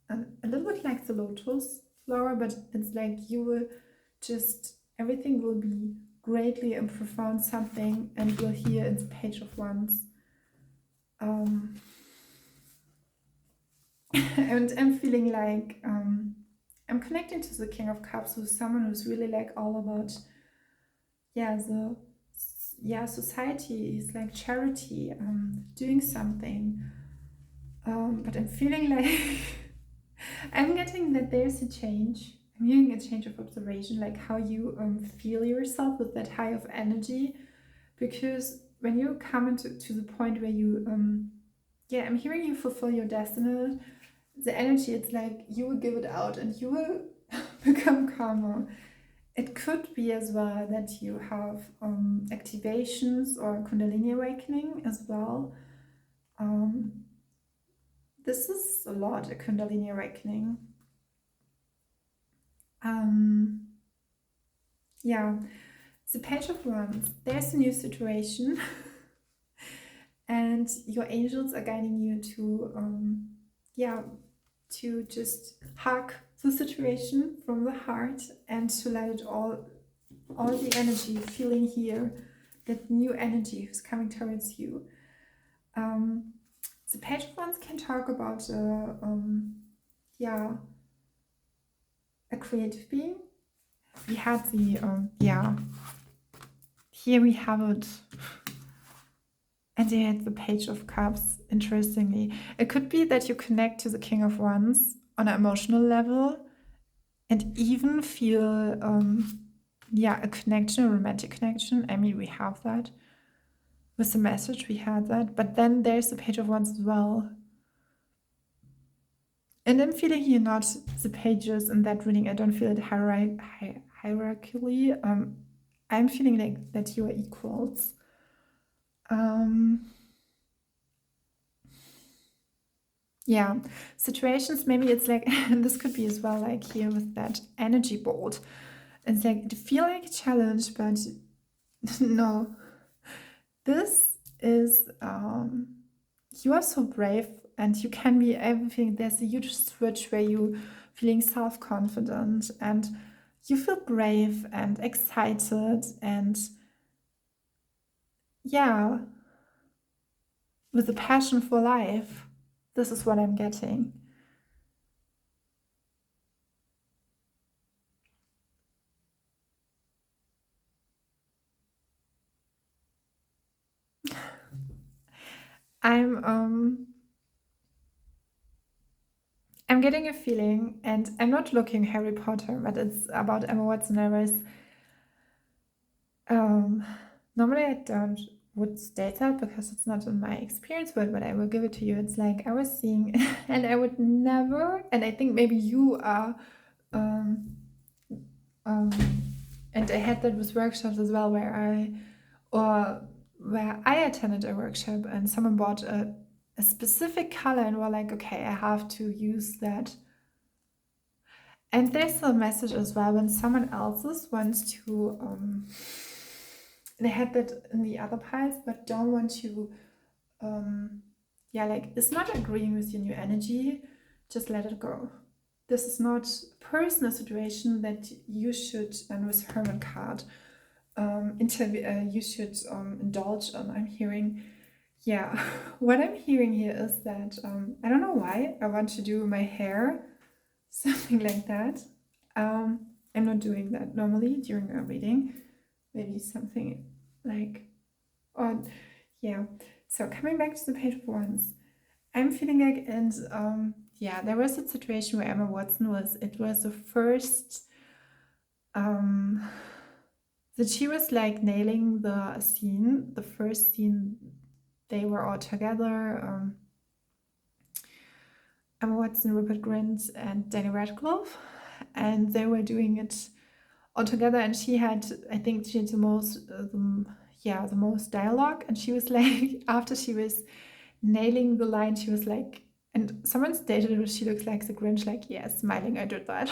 a little bit like the lotus flower, but it's like you will just, everything will be greatly and profound something, and you'll hear in the Page of Wands. And I'm feeling like I'm connecting to the King of Cups, who's someone who's really like all about, yeah, the, yeah, society is like charity, doing something. But I'm feeling like I'm getting that there's a change. I'm hearing a change of observation, like how you feel yourself with that high of energy. Because when you come into the point where you, yeah, I'm hearing you fulfill your destiny, the energy, it's like you will give it out and you will become calmer. It could be as well that you have activations or Kundalini awakening as well. This is a lot, a Kundalini awakening. Yeah, the Page of Wands, there's a new situation and your angels are guiding you to, yeah, to just hug the situation from the heart and to let it all the energy feeling here, that new energy who's coming towards you. The Page of Wands can talk about yeah, a creative being. We had the yeah, here we have it, and they had the Page of Cups. Interestingly, it could be that you connect to the King of Wands on an emotional level and even feel yeah, a connection, a romantic connection. I mean, we have that with the message, we had that, but then there's the Page of Wands as well. And I'm feeling here not the pages in that reading, I don't feel it hierarchically. I'm feeling like that you are equals. Yeah, situations, maybe it's like, and this could be as well like here with that energy bolt. It's like, it feel like a challenge, but no. This is, you are so brave and you can be everything. There's a huge switch where you feeling self-confident and you feel brave and excited and yeah, with a passion for life. This is what I'm getting. I'm getting a feeling, and I'm not looking Harry Potter, but it's about Emma Watson. I was normally I don't would state that because it's not in my experience world, but I will give it to you. It's like I was seeing, and I would never, and I think maybe you are, and I had that with workshops as well, where I attended a workshop and someone bought a specific color and were like, okay, I have to use that. And there's a message as well when someone else's wants to, they had that in the other piles, but don't want to, yeah, like it's not agreeing with your new energy, just let it go. This is not a personal situation that you should, and with Hermit card, you should indulge on. I'm hearing yeah, what I'm hearing here is that I don't know why I want to do my hair, something like that. I'm not doing that normally during a reading. Maybe something like on, yeah. So coming back to the Page of Wands, I'm feeling like, and yeah, there was a situation where Emma Watson was. It was the first that she was like nailing the scene, the first scene. They were all together. Emma Watson, Rupert Grint, and Danny Radcliffe, and they were doing it all together. And she had, I think, she had the most, the most dialogue. And she was like, after she was nailing the line, she was like, and someone stated it, she looks like the Grinch, like, yeah, smiling, I did that.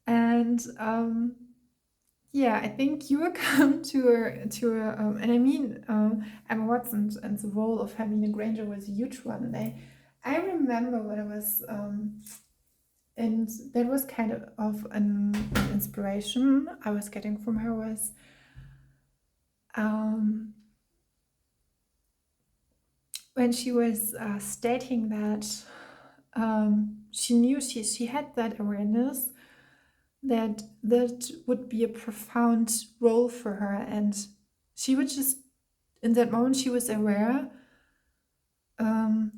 And yeah, I think you will come and I mean, Emma Watson and the role of Hermine Granger was a huge one. And I remember when I was, and that was kind of an inspiration I was getting from her was, when she was stating that she knew she had that awareness that would be a profound role for her, and she would just, in that moment, she was aware, and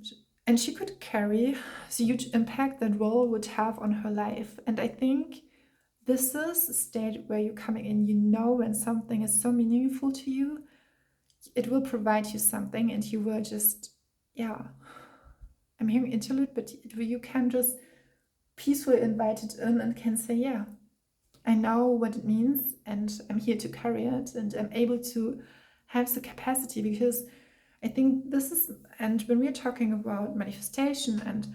she could carry the huge impact that role would have on her life. And I think this is a state where you're coming in, you know, when something is so meaningful to you, it will provide you something, and you will just, yeah, I'm hearing interlude, but you can just peacefully invite it in and can say, yeah, I know what it means and I'm here to carry it, and I'm able to have the capacity, because I think this is, and when we're talking about manifestation and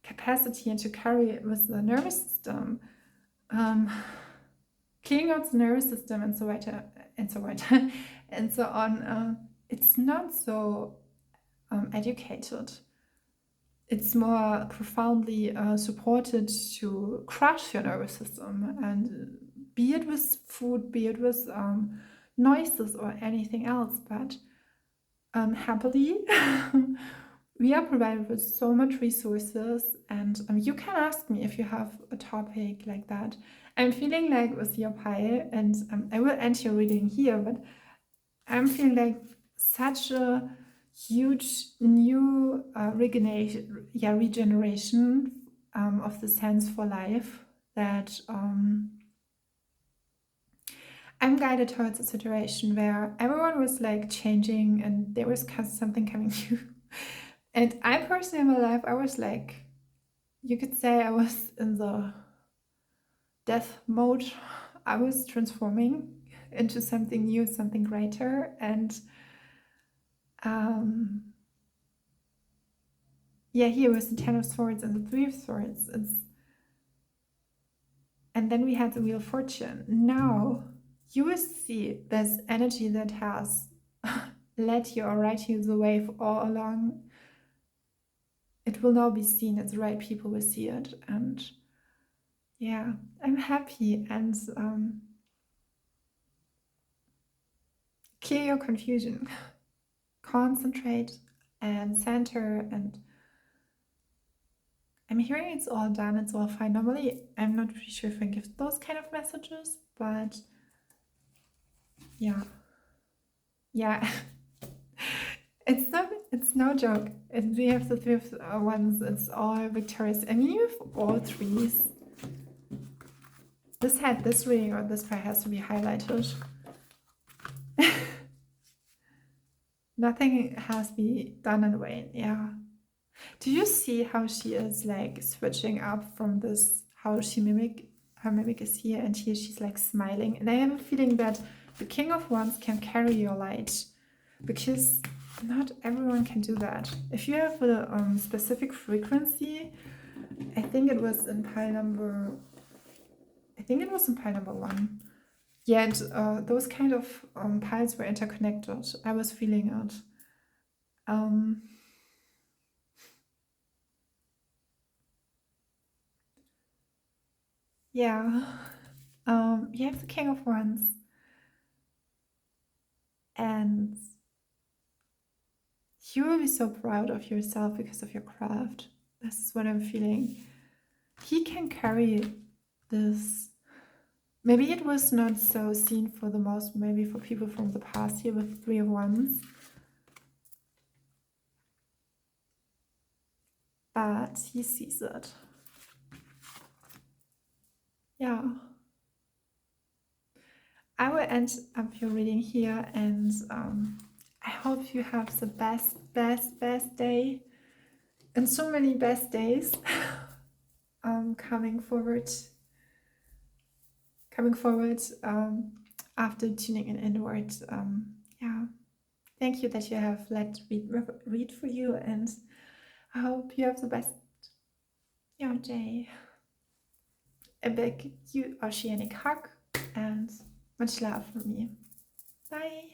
capacity and to carry it with the nervous system, clearing out the nervous system and so weiter and so weiter and so on, it's not so educated. It's more profoundly supported to crush your nervous system, and be it with food, be it with noises or anything else. But happily, we are provided with so much resources, and you can ask me if you have a topic like that. I'm feeling like with your pie, and I will end your reading here, but I'm feeling like such a huge new regeneration of the sense for life, that I'm guided towards a situation where everyone was like changing and there was something coming new. And I personally in my life, I was like, you could say I was in the death mode. I was transforming into something new, something greater. And yeah, here was the Ten of Swords and the Three of Swords. And then we had the Wheel of Fortune. Now you will see this energy that has led you or right you the way all along. It will now be seen, and the right people will see it. And yeah, I'm happy. And clear your confusion, concentrate and center. And I'm hearing it's all done, it's all fine. Normally, I'm not really sure if I give those kind of messages, but yeah. It's no joke. And we have the Three of Wands, it's all victorious. I mean, you have all threes. This reading or this part has to be highlighted. Nothing has to be done in vain. Yeah. Do you see how she is like switching up from this, how her mimic is here, and here she's like smiling. And I have a feeling that the King of Wands can carry your light, because not everyone can do that. If you have a specific frequency, I think it was in pile number 1. Yeah, and those kind of piles were interconnected. I was feeling it. Yeah. You have the King of Wands. And you will be so proud of yourself because of your craft. This is what I'm feeling. He can carry this. Maybe it was not so seen for the most, maybe for people from the past here with 3 of Wands. But he sees it. Yeah. I will end up your reading here, and I hope you have the best day, and so many best days coming forward after tuning in inward. Yeah, thank you that you have let read for you, and I hope you have the best day. A big OCEANIC hug and much love from me. Bye.